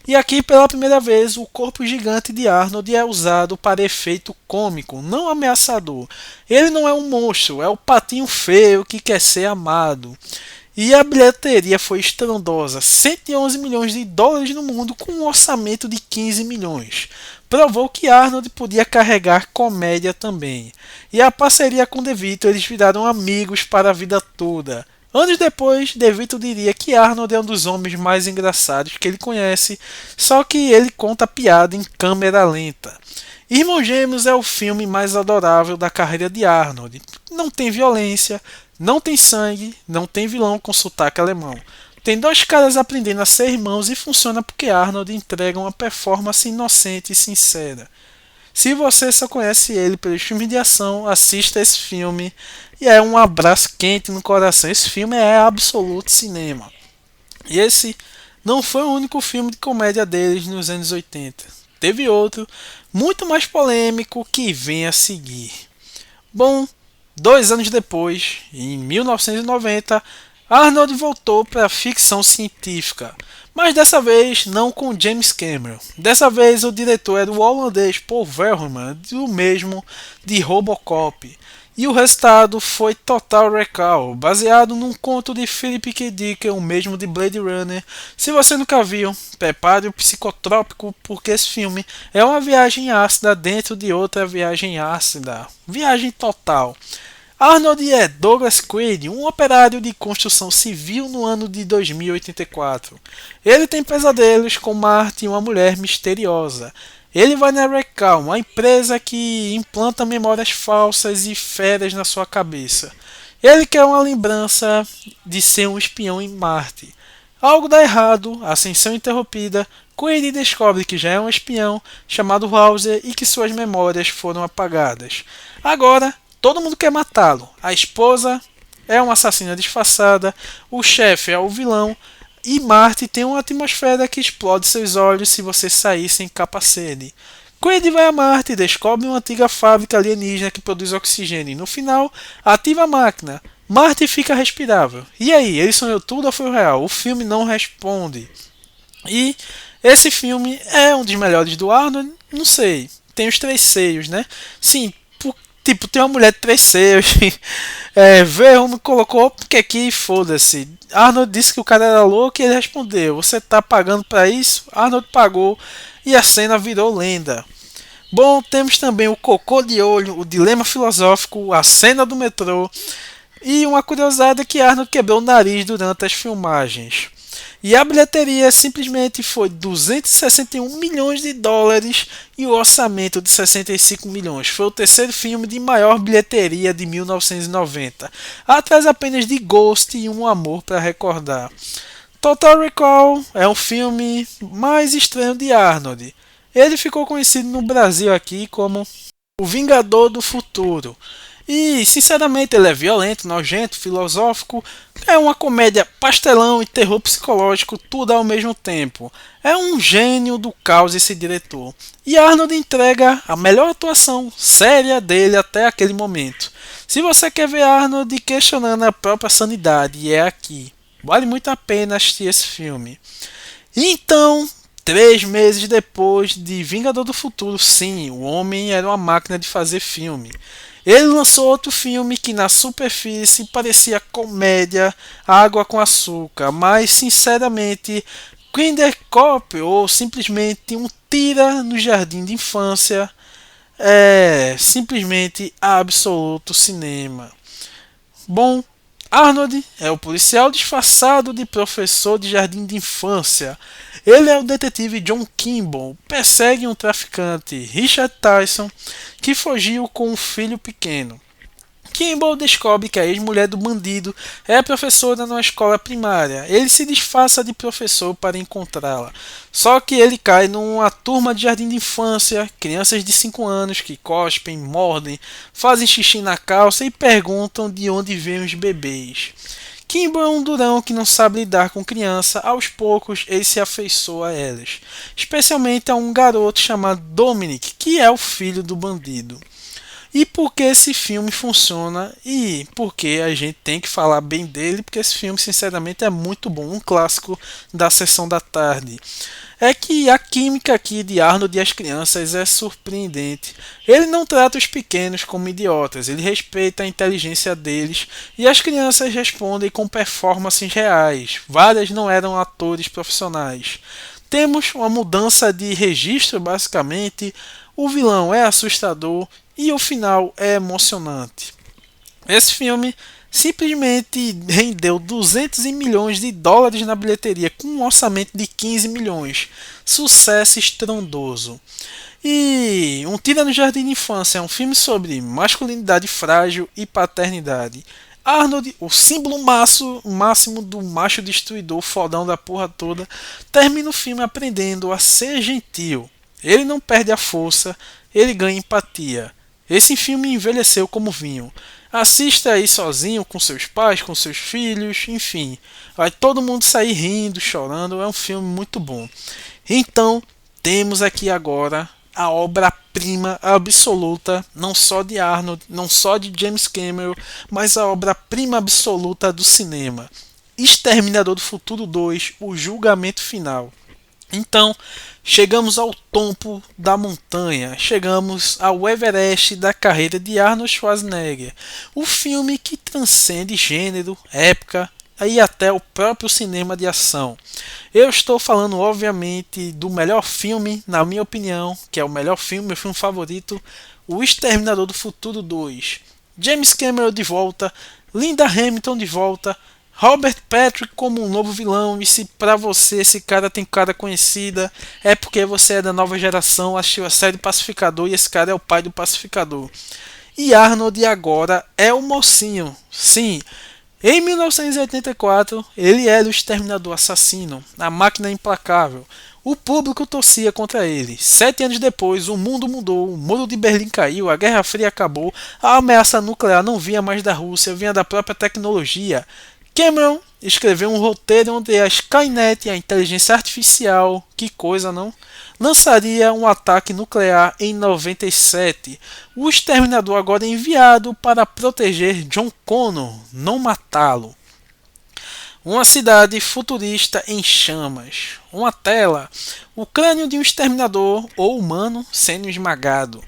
Speaker 1: E aqui pela primeira vez o corpo gigante de Arnold é usado para efeito cômico, não ameaçador. Ele não é um monstro, é o patinho feio que quer ser amado. E a bilheteria foi estrondosa, 111 milhões de dólares no mundo com um orçamento de 15 milhões. Provou que Arnold podia carregar comédia também. E a parceria com DeVito, eles viraram amigos para a vida toda. Anos depois, DeVito diria que Arnold é um dos homens mais engraçados que ele conhece, só que ele conta piada em câmera lenta. Irmãos Gêmeos é o filme mais adorável da carreira de Arnold. Não tem violência, não tem sangue, não tem vilão com sotaque alemão. Tem dois caras aprendendo a ser irmãos e funciona porque Arnold entrega uma performance inocente e sincera. Se você só conhece ele pelos filmes de ação, assista esse filme e é um abraço quente no coração. Esse filme é absoluto cinema. E esse não foi o único filme de comédia deles nos anos 80. Teve outro, muito mais polêmico, que vem a seguir. Bom, 2 anos depois, em 1990, Arnold voltou para a ficção científica, mas dessa vez não com James Cameron. Dessa vez o diretor era o holandês Paul Verhoeven, o mesmo de Robocop. E o resultado foi Total Recall, baseado num conto de Philip K. Dick, o mesmo de Blade Runner. Se você nunca viu, prepare o psicotrópico, porque esse filme é uma viagem ácida dentro de outra viagem ácida. Viagem total. Arnold é Douglas Quaid, um operário de construção civil no ano de 2084. Ele tem pesadelos com Marty, uma mulher misteriosa. Ele vai na Recall, uma empresa que implanta memórias falsas e férias na sua cabeça. Ele quer uma lembrança de ser um espião em Marte. Algo dá errado, ascensão interrompida, Quaid descobre que já é um espião chamado Hauser e que suas memórias foram apagadas. Agora, todo mundo quer matá-lo. A esposa é uma assassina disfarçada, o chefe é o vilão, e Marte tem uma atmosfera que explode seus olhos se você sair sem capacete. Quaid vai a Marte e descobre uma antiga fábrica alienígena que produz oxigênio e no final ativa a máquina. Marte fica respirável. E aí, ele sonhou tudo ou foi real? O filme não responde. E esse filme é um dos melhores do Arnold? Não sei. Tem os 3 seios, né? Sim, tipo, tem uma mulher de 3 seios. Verhoeven colocou porque aqui foda-se. Arnold disse que o cara era louco e ele respondeu: você tá pagando pra isso? Arnold pagou e a cena virou lenda. Bom, temos também o Cocô de Olho, o Dilema Filosófico, a cena do metrô e uma curiosidade que Arnold quebrou o nariz durante as filmagens. E a bilheteria simplesmente foi 261 milhões de dólares e o orçamento de 65 milhões. Foi o terceiro filme de maior bilheteria de 1990, atrás apenas de Ghost e Um Amor para Recordar. Total Recall é o filme mais estranho de Arnold. Ele ficou conhecido no Brasil aqui como O Vingador do Futuro. E, sinceramente, ele é violento, nojento, filosófico. É uma comédia pastelão e terror psicológico, tudo ao mesmo tempo. É um gênio do caos esse diretor. E Arnold entrega a melhor atuação séria dele até aquele momento. Se você quer ver Arnold questionando a própria sanidade, é aqui. Vale muito a pena assistir esse filme. Então, 3 meses depois de Vingador do Futuro, sim, o homem era uma máquina de fazer filme. Ele lançou outro filme que na superfície parecia comédia, água com açúcar, mas sinceramente, Kindercop ou simplesmente um tira no jardim de infância é simplesmente absoluto cinema. Bom, Arnold é o policial disfarçado de professor de jardim de infância. Ele é o detetive John Kimball, persegue um traficante, Richard Tyson, que fugiu com um filho pequeno. Kimball descobre que a ex-mulher do bandido é professora numa escola primária. Ele se disfarça de professor para encontrá-la. Só que ele cai numa turma de jardim de infância, crianças de 5 anos que cospem, mordem, fazem xixi na calça e perguntam de onde vêm os bebês. Kimball é um durão que não sabe lidar com criança, aos poucos ele se afeiçoa a elas, especialmente a um garoto chamado Dominic, que é o filho do bandido. E por que esse filme funciona e por que a gente tem que falar bem dele, porque esse filme sinceramente é muito bom, um clássico da sessão da tarde. É que a química aqui de Arnold e as crianças é surpreendente. Ele não trata os pequenos como idiotas, ele respeita a inteligência deles e as crianças respondem com performances reais. Várias não eram atores profissionais. Temos uma mudança de registro basicamente, o vilão é assustador e o final é emocionante. Esse filme simplesmente rendeu 200 milhões de dólares na bilheteria com um orçamento de 15 milhões. Sucesso estrondoso. E Um Tira no Jardim de Infância é um filme sobre masculinidade frágil e paternidade. Arnold, o símbolo máximo do macho destruidor fodão da porra toda, termina o filme aprendendo a ser gentil. Ele não perde a força, ele ganha empatia. Esse filme envelheceu como vinho. Assista aí sozinho, com seus pais, com seus filhos, enfim. Vai todo mundo sair rindo, chorando. É um filme muito bom. Então, temos aqui agora a obra-prima absoluta, não só de Arnold, não só de James Cameron, mas a obra-prima absoluta do cinema. Exterminador do Futuro 2, O Julgamento Final. Então, chegamos ao topo da montanha, chegamos ao Everest da carreira de Arnold Schwarzenegger, o filme que transcende gênero, época e até o próprio cinema de ação. Eu estou falando, obviamente, do melhor filme, na minha opinião, que é o melhor filme, meu filme favorito, O Exterminador do Futuro 2. James Cameron de volta, Linda Hamilton de volta, Robert Patrick como um novo vilão, e se pra você esse cara tem cara conhecida, é porque você é da nova geração, assistiu a série Pacificador e esse cara é o pai do Pacificador. E Arnold agora é o mocinho, sim. Em 1984, ele era o exterminador assassino, a máquina implacável. O público torcia contra ele. 7 anos depois, o mundo mudou, o muro de Berlim caiu, a Guerra Fria acabou, a ameaça nuclear não vinha mais da Rússia, vinha da própria tecnologia. Cameron escreveu um roteiro onde a Skynet, a inteligência artificial, que coisa não, lançaria um ataque nuclear em 97. O exterminador agora é enviado para proteger John Connor, não matá-lo. Uma cidade futurista em chamas. Uma tela, o crânio de um exterminador ou humano sendo esmagado.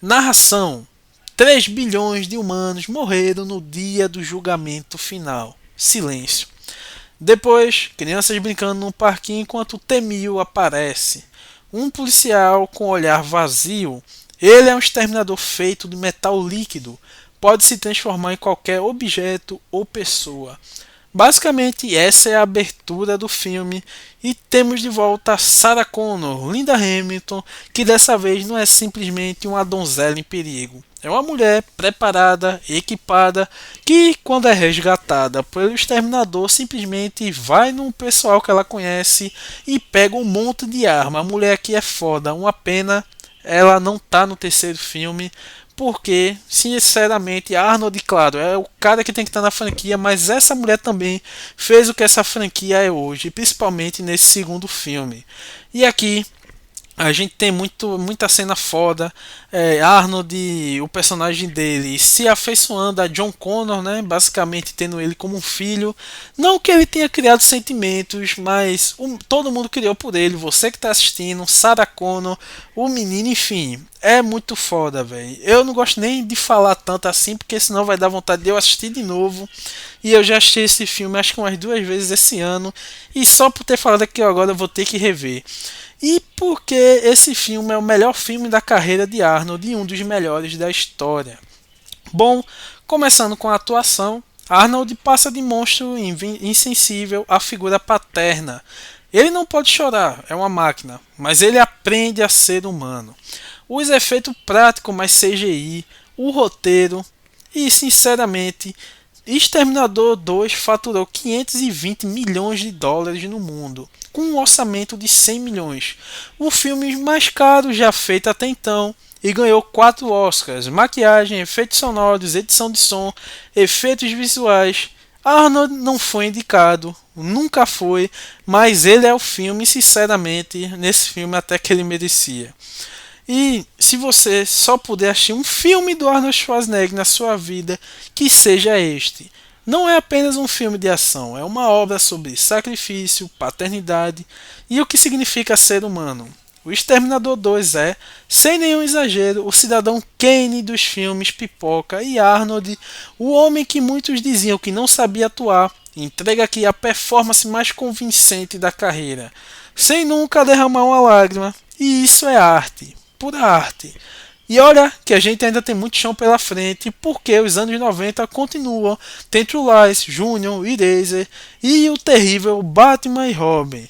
Speaker 1: Narração: 3 bilhões de humanos morreram no dia do julgamento final. Silêncio. Depois, crianças brincando num parquinho enquanto T-1000 aparece. Um policial com olhar vazio. Ele é um exterminador feito de metal líquido. Pode se transformar em qualquer objeto ou pessoa. Basicamente, essa é a abertura do filme. E temos de volta Sarah Connor, Linda Hamilton, que dessa vez não é simplesmente uma donzela em perigo. É uma mulher preparada, equipada, que quando é resgatada pelo exterminador simplesmente vai no pessoal que ela conhece e pega um monte de arma. A mulher aqui é foda, uma pena ela não tá no terceiro filme, porque sinceramente Arnold, claro, é o cara que tem que estar na franquia, mas essa mulher também fez o que essa franquia é hoje, principalmente nesse segundo filme. E aqui A gente tem muita cena foda. Arnold, o personagem dele, se afeiçoando a John Connor, né? Basicamente tendo ele como um filho. Não que ele tenha criado sentimentos, mas todo mundo criou por ele. Você que tá assistindo, Sarah Connor, o menino, enfim. É muito foda, velho. Eu não gosto nem de falar tanto assim, porque senão vai dar vontade de eu assistir de novo. E eu já assisti esse filme acho que umas 2 vezes esse ano. E só por ter falado aqui agora eu vou ter que rever. E porque esse filme é o melhor filme da carreira de Arnold e um dos melhores da história. Bom, começando com a atuação, Arnold passa de monstro insensível à figura paterna. Ele não pode chorar, é uma máquina, mas ele aprende a ser humano. Os efeitos práticos mais CGI, o roteiro e, sinceramente, Exterminador 2 faturou 520 milhões de dólares no mundo, com um orçamento de 100 milhões, o filme mais caro já feito até então, e ganhou 4 Oscars: maquiagem, efeitos sonoros, edição de som, efeitos visuais. Arnold não foi indicado, nunca foi, mas ele é o filme, sinceramente, nesse filme até que ele merecia. E se você só puder assistir um filme do Arnold Schwarzenegger na sua vida, que seja este. Não é apenas um filme de ação, é uma obra sobre sacrifício, paternidade e o que significa ser humano. O Exterminador 2 é, sem nenhum exagero, o cidadão Kane dos filmes Pipoca e Arnold, o homem que muitos diziam que não sabia atuar, entrega aqui a performance mais convincente da carreira, sem nunca derramar uma lágrima, e isso é arte. Pura arte. E olha que a gente ainda tem muito chão pela frente, porque os anos 90 continuam. Tem True Lies, Junior, Eraser e o terrível Batman e Robin.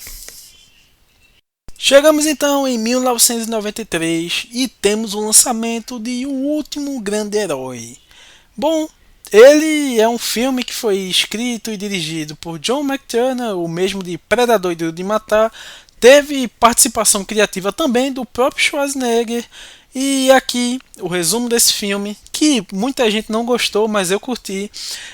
Speaker 1: Chegamos então em 1993 e temos o lançamento de O Último Grande Herói. Bom, ele é um filme que foi escrito e dirigido por John McTiernan, o mesmo de Predador e Duro de Matar. Teve participação criativa também do próprio Schwarzenegger. E aqui o resumo desse filme, que muita gente não gostou, mas eu curti,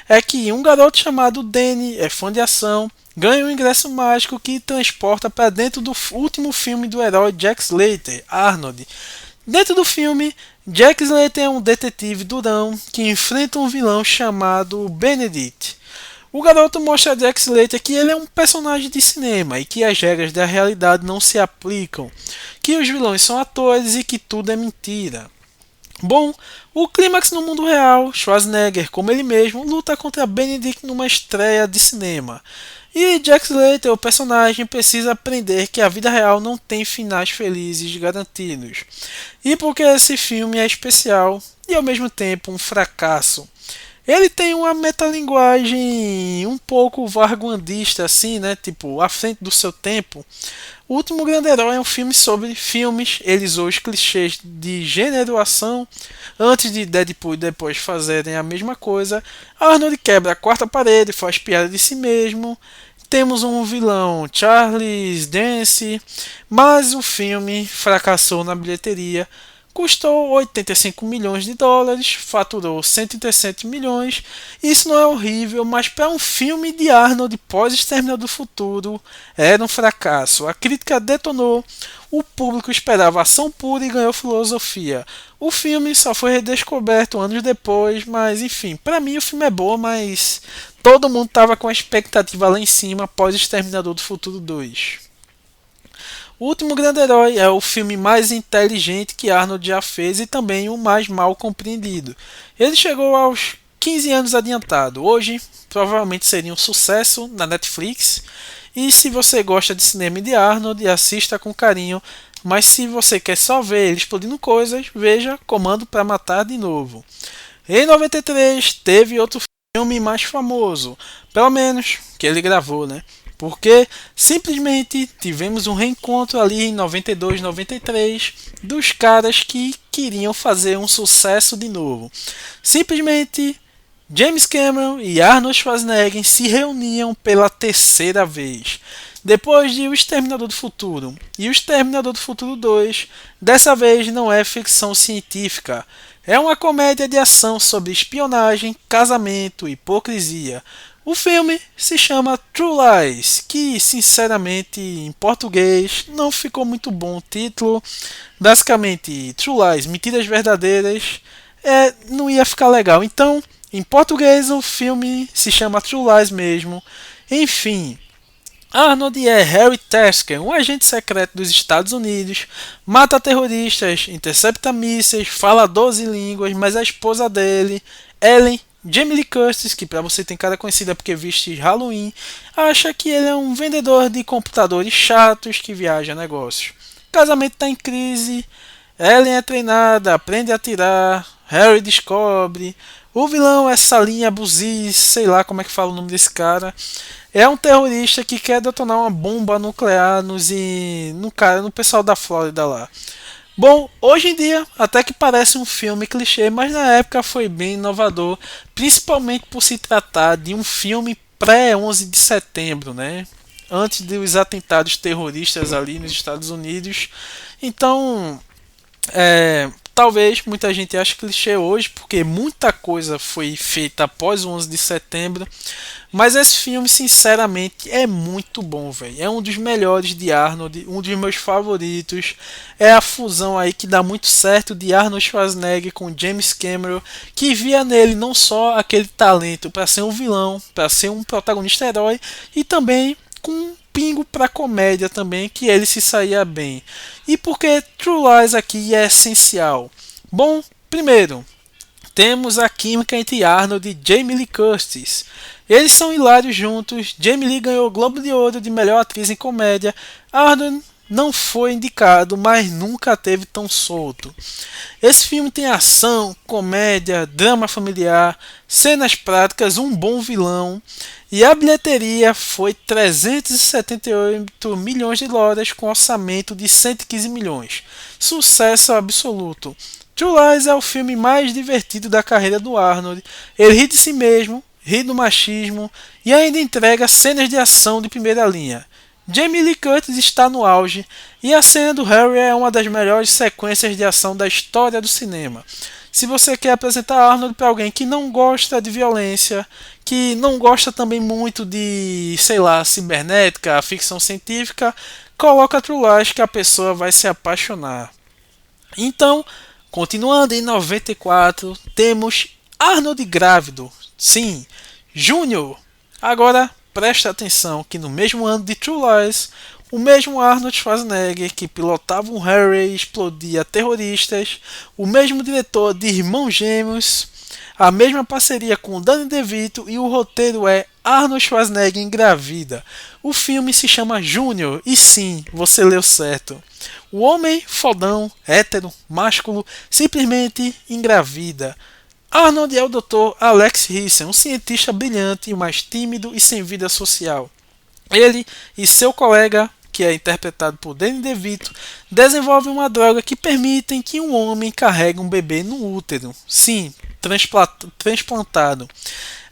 Speaker 1: é que um garoto chamado Danny é fã de ação, ganha um ingresso mágico que transporta para dentro do último filme do herói Jack Slater, Arnold. Dentro do filme, Jack Slater é um detetive durão que enfrenta um vilão chamado Benedict. O garoto mostra a Jack Slater que ele é um personagem de cinema e que as regras da realidade não se aplicam, que os vilões são atores e que tudo é mentira. Bom, o clímax no mundo real, Schwarzenegger, como ele mesmo, luta contra Benedict numa estreia de cinema. E Jack Slater, o personagem, precisa aprender que a vida real não tem finais felizes garantidos. E porque esse filme é especial e ao mesmo tempo um fracasso. Ele tem uma metalinguagem um pouco vanguardista, assim, né? Tipo, à frente do seu tempo. O Último Grande Herói é um filme sobre filmes. Ele usou os clichês de gênero ação antes de Deadpool e depois fazerem a mesma coisa. Arnold quebra a quarta parede, faz piada de si mesmo. Temos um vilão, Charles Dance, mas o filme fracassou na bilheteria. Custou 85 milhões de dólares, faturou 137 milhões. Isso não é horrível, mas para um filme de Arnold pós-Exterminador do Futuro era um fracasso. A crítica detonou, o público esperava ação pura e ganhou filosofia. O filme só foi redescoberto anos depois, mas enfim, para mim o filme é bom, mas todo mundo estava com a expectativa lá em cima após Exterminador do Futuro 2. O Último Grande Herói é o filme mais inteligente que Arnold já fez e também o mais mal compreendido. Ele chegou aos 15 anos adiantado. Hoje, provavelmente seria um sucesso na Netflix. E se você gosta de cinema e de Arnold, assista com carinho. Mas se você quer só ver ele explodindo coisas, veja Comando para Matar de novo. Em 93 teve outro filme mais famoso, pelo menos que ele gravou, né? Porque simplesmente tivemos um reencontro ali em 92, 93 dos caras que queriam fazer um sucesso de novo. Simplesmente James Cameron e Arnold Schwarzenegger se reuniam pela terceira vez. Depois de O Exterminador do Futuro e O Exterminador do Futuro 2, dessa vez não é ficção científica. É uma comédia de ação sobre espionagem, casamento e hipocrisia. O filme se chama True Lies, que sinceramente em português não ficou muito bom o título. Basicamente, True Lies, mentiras verdadeiras, não ia ficar legal. Então, em português o filme se chama True Lies mesmo. Enfim, Arnold é Harry Tasker, um agente secreto dos Estados Unidos, mata terroristas, intercepta mísseis, fala 12 línguas, mas a esposa dele, Ellen, Jamie Lee Curtis, que pra você tem cara conhecida porque veste Halloween, acha que ele é um vendedor de computadores chatos que viaja a negócios. O casamento está em crise, Ellen é treinada, aprende a atirar, Harry descobre, o vilão é Salim Abuziz, sei lá como é que fala o nome desse cara. É um terrorista que quer detonar uma bomba nuclear no pessoal da Flórida lá. Bom, hoje em dia até que parece um filme clichê, mas na época foi bem inovador, principalmente por se tratar de um filme pré-11 de setembro, né? Antes dos atentados terroristas ali nos Estados Unidos. Então, talvez muita gente ache clichê hoje, porque muita coisa foi feita após o 11 de setembro. Mas esse filme, sinceramente, é muito bom, velho. É um dos melhores de Arnold, um dos meus favoritos. É a fusão aí que dá muito certo de Arnold Schwarzenegger com James Cameron, que via nele não só aquele talento para ser um vilão, para ser um protagonista herói, e também com um pingo para comédia também, que ele se saía bem. E por que True Lies aqui é essencial? Bom, primeiro, temos a química entre Arnold e Jamie Lee Curtis. Eles são hilários juntos. Jamie Lee ganhou o Globo de Ouro de melhor atriz em comédia. Arnold não foi indicado, mas nunca teve tão solto. Esse filme tem ação, comédia, drama familiar, cenas práticas, um bom vilão. E a bilheteria foi 378 milhões de dólares com orçamento de 115 milhões. Sucesso absoluto. True Lies é o filme mais divertido da carreira do Arnold. Ele ri de si mesmo, ri do machismo e ainda entrega cenas de ação de primeira linha. Jamie Lee Curtis está no auge e a cena do Harry é uma das melhores sequências de ação da história do cinema. Se você quer apresentar Arnold para alguém que não gosta de violência, que não gosta também muito de, sei lá, cibernética, ficção científica, coloca True Lies que a pessoa vai se apaixonar. Então, continuando em 94, temos Arnold grávido. Sim, Júnior. Agora presta atenção que no mesmo ano de True Lies, o mesmo Arnold Schwarzenegger que pilotava um Harry e explodia terroristas, o mesmo diretor de Irmãos Gêmeos, a mesma parceria com Danny DeVito e o roteiro é Arnold Schwarzenegger engravida. O filme se chama Júnior e sim, você leu certo. O homem fodão, hétero, másculo, simplesmente engravida. Arnold é o Dr. Alex Hyssen, um cientista brilhante, mais tímido e sem vida social. Ele e seu colega, que é interpretado por Danny DeVito, desenvolvem uma droga que permite que um homem carregue um bebê no útero. Sim, transplantado.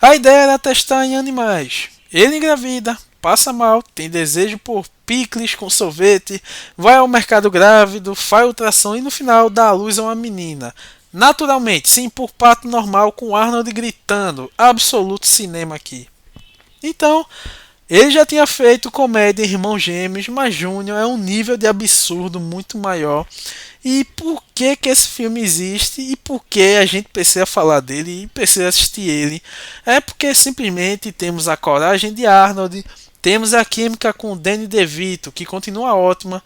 Speaker 1: A ideia era testar em animais. Ele engravida, passa mal, tem desejo por picles com sorvete, vai ao mercado grávido, faz ultrassom e no final dá à luz a uma menina. Naturalmente, sim, por parto normal, com Arnold gritando. Absoluto cinema aqui. Então, ele já tinha feito comédia em Irmãos Gêmeos, mas Júnior é um nível de absurdo muito maior. E por que esse filme existe e por que a gente precisa falar dele e precisa assistir ele? É porque simplesmente temos a coragem de Arnold, temos a química com Danny DeVito, que continua ótima.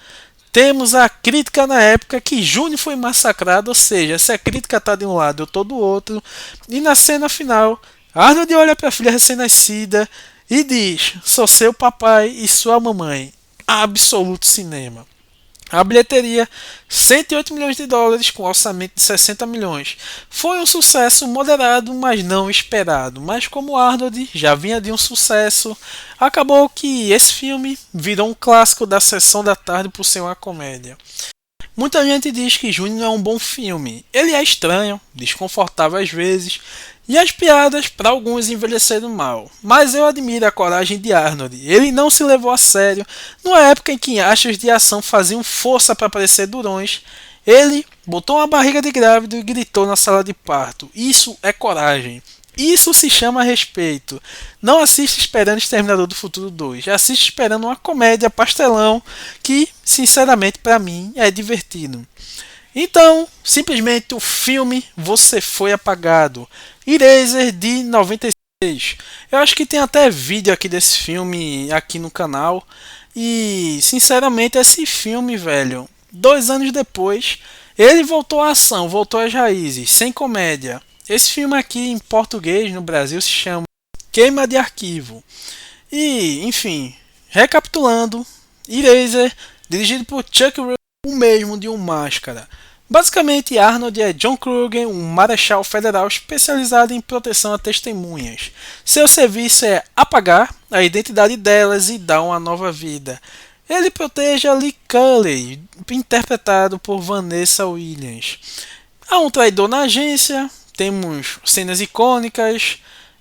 Speaker 1: Temos a crítica na época que Júnior foi massacrado, ou seja, se a crítica está de um lado, eu estou do outro. E na cena final, Arnold olha para a filha recém-nascida e diz: sou seu papai e sua mamãe. Absoluto cinema. A bilheteria, 108 milhões de dólares com orçamento de 60 milhões. Foi um sucesso moderado, mas não esperado. Mas como Arnold já vinha de um sucesso, acabou que esse filme virou um clássico da sessão da tarde por ser uma comédia. Muita gente diz que Júnior é um bom filme. Ele é estranho, desconfortável às vezes, e as piadas para alguns envelheceram mal. Mas eu admiro a coragem de Arnold. Ele não se levou a sério. Numa época em que astros de ação faziam força para parecer durões, ele botou uma barriga de grávido e gritou na sala de parto. Isso é coragem. Isso se chama respeito. Não assiste esperando Exterminador do Futuro 2. Assiste esperando uma comédia pastelão que, sinceramente, pra mim é divertido. Então, simplesmente o filme Você Foi Apagado. Eraser de 96. Eu acho que tem até vídeo aqui desse filme aqui no canal. E, sinceramente, esse filme, velho, 2 anos depois, ele voltou à ação, voltou às raízes, sem comédia. Esse filme aqui, em português, no Brasil, se chama Queima de Arquivo. E, enfim, recapitulando, Eraser, dirigido por Chuck Russell, o mesmo de Um Máscara. Basicamente, Arnold é John Kruger, um marechal federal especializado em proteção a testemunhas. Seu serviço é apagar a identidade delas e dar uma nova vida. Ele protege a Lee Cully, interpretado por Vanessa Williams. Há um traidor na agência, temos cenas icônicas,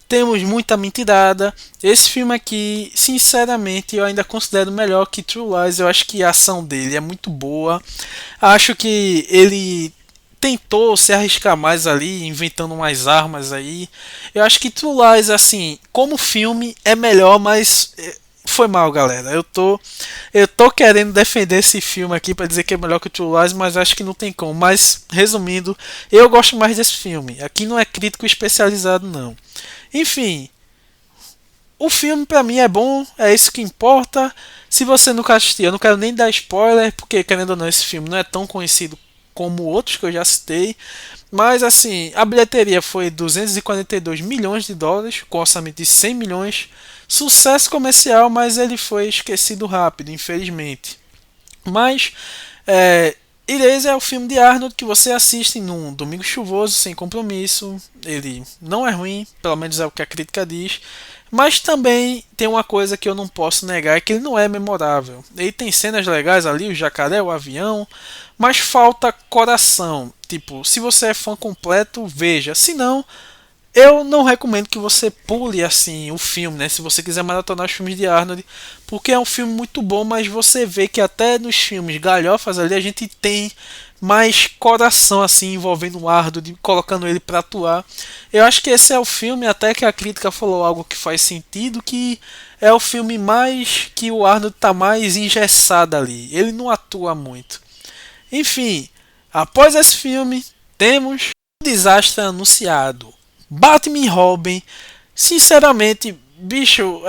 Speaker 1: temos muita mentirada. Esse filme aqui, sinceramente, eu ainda considero melhor que True Lies. Eu acho que a ação dele é muito boa. Acho que ele tentou se arriscar mais ali, inventando umas armas aí. Eu acho que True Lies, assim, como filme, é melhor, mas foi mal, galera. Eu tô querendo defender esse filme aqui para dizer que é melhor que o True Lies, mas acho que não tem como. Mas, resumindo, eu gosto mais desse filme. Aqui não é crítico especializado, não. Enfim, o filme pra mim é bom, é isso que importa. Se você nunca assistiu, eu não quero nem dar spoiler, porque querendo ou não, esse filme não é tão conhecido como outros que eu já citei. Mas assim, a bilheteria foi 242 milhões de dólares, com orçamento de 100 milhões. Sucesso comercial, mas ele foi esquecido rápido, infelizmente. Mas Eraser é o filme de Arnold que você assiste num domingo chuvoso, sem compromisso. Ele não é ruim, pelo menos é o que a crítica diz. Mas também tem uma coisa que eu não posso negar, é que ele não é memorável. Ele tem cenas legais ali, o jacaré, o avião, mas falta coração. Tipo, se você é fã completo, veja. Se não, eu não recomendo que você pule assim o filme, né? Se você quiser maratonar os filmes de Arnold, porque é um filme muito bom, mas você vê que até nos filmes galhofas ali a gente tem mais coração assim envolvendo o Arnold, colocando ele para atuar. Eu acho que esse é o filme, até que a crítica falou algo que faz sentido, que é o filme mais que o Arnold tá mais engessado ali. Ele não atua muito. Enfim, após esse filme, temos um desastre anunciado. Batman e Robin, sinceramente, bicho,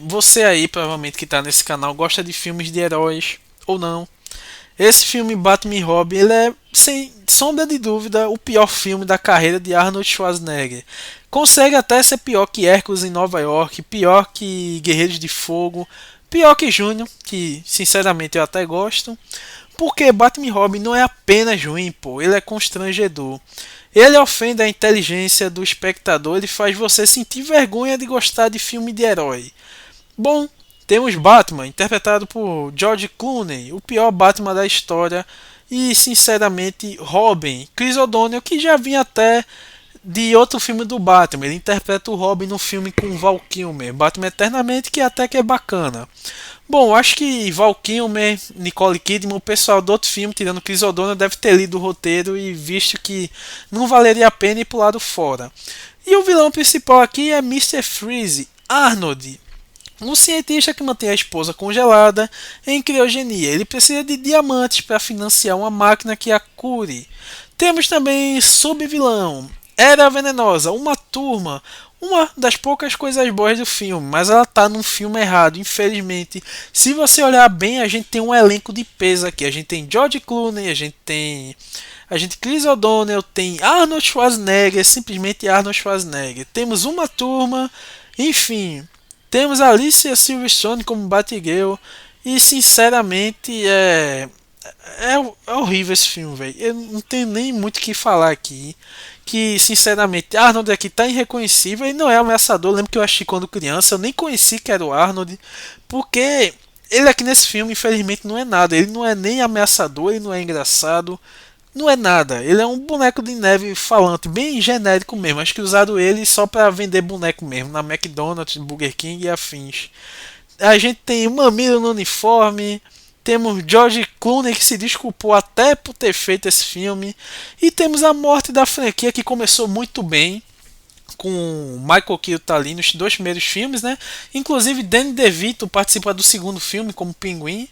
Speaker 1: você aí provavelmente que tá nesse canal gosta de filmes de heróis ou não. Esse filme Batman e Robin, ele é sem sombra de dúvida o pior filme da carreira de Arnold Schwarzenegger. Consegue até ser pior que Hércules em Nova York, pior que Guerreiros de Fogo, pior que Júnior, que sinceramente eu até gosto. Porque Batman e Robin não é apenas ruim, pô, ele é constrangedor. Ele ofende a inteligência do espectador, ele faz você sentir vergonha de gostar de filme de herói. Bom, temos Batman, interpretado por George Clooney, o pior Batman da história, e sinceramente Robin, Chris O'Donnell, que já vinha até de outro filme do Batman. Ele interpreta o Robin no filme com Val Kilmer, Batman Eternamente, que até que é bacana. Bom, acho que Val Kilmer, Nicole Kidman, o pessoal do outro filme, tirando Chris O'Donnell, deve ter lido o roteiro e visto que não valeria a pena ir pro lado fora. E o vilão principal aqui é Mr. Freeze, Arnold, um cientista que mantém a esposa congelada em criogenia. Ele precisa de diamantes para financiar uma máquina que a cure. Temos também subvilão, Era Venenosa, uma turma, uma das poucas coisas boas do filme, mas ela tá num filme errado, infelizmente. Se você olhar bem, a gente tem um elenco de peso aqui. A gente tem George Clooney, a gente Chris O'Donnell, tem Arnold Schwarzenegger, simplesmente Arnold Schwarzenegger. Temos uma turma, enfim, temos Alicia Silverstone como Batgirl e sinceramente é horrível esse filme, velho. Eu não tenho nem muito o que falar aqui. Que sinceramente Arnold aqui tá irreconhecível e não é ameaçador. Eu lembro que eu achei quando criança, eu nem conheci que era o Arnold, porque ele aqui nesse filme infelizmente não é nada. Ele não é nem ameaçador, ele não é engraçado, não é nada. Ele é um boneco de neve falante, bem genérico mesmo. Acho que usaram ele só para vender boneco mesmo, na McDonald's, Burger King e afins. A gente tem o Mamilo no uniforme. Temos George Clooney que se desculpou até por ter feito esse filme. E temos a morte da franquia que começou muito bem. com Michael Keaton ali nos 2 primeiros filmes, né? Inclusive Danny DeVito participa do segundo filme como Pinguim.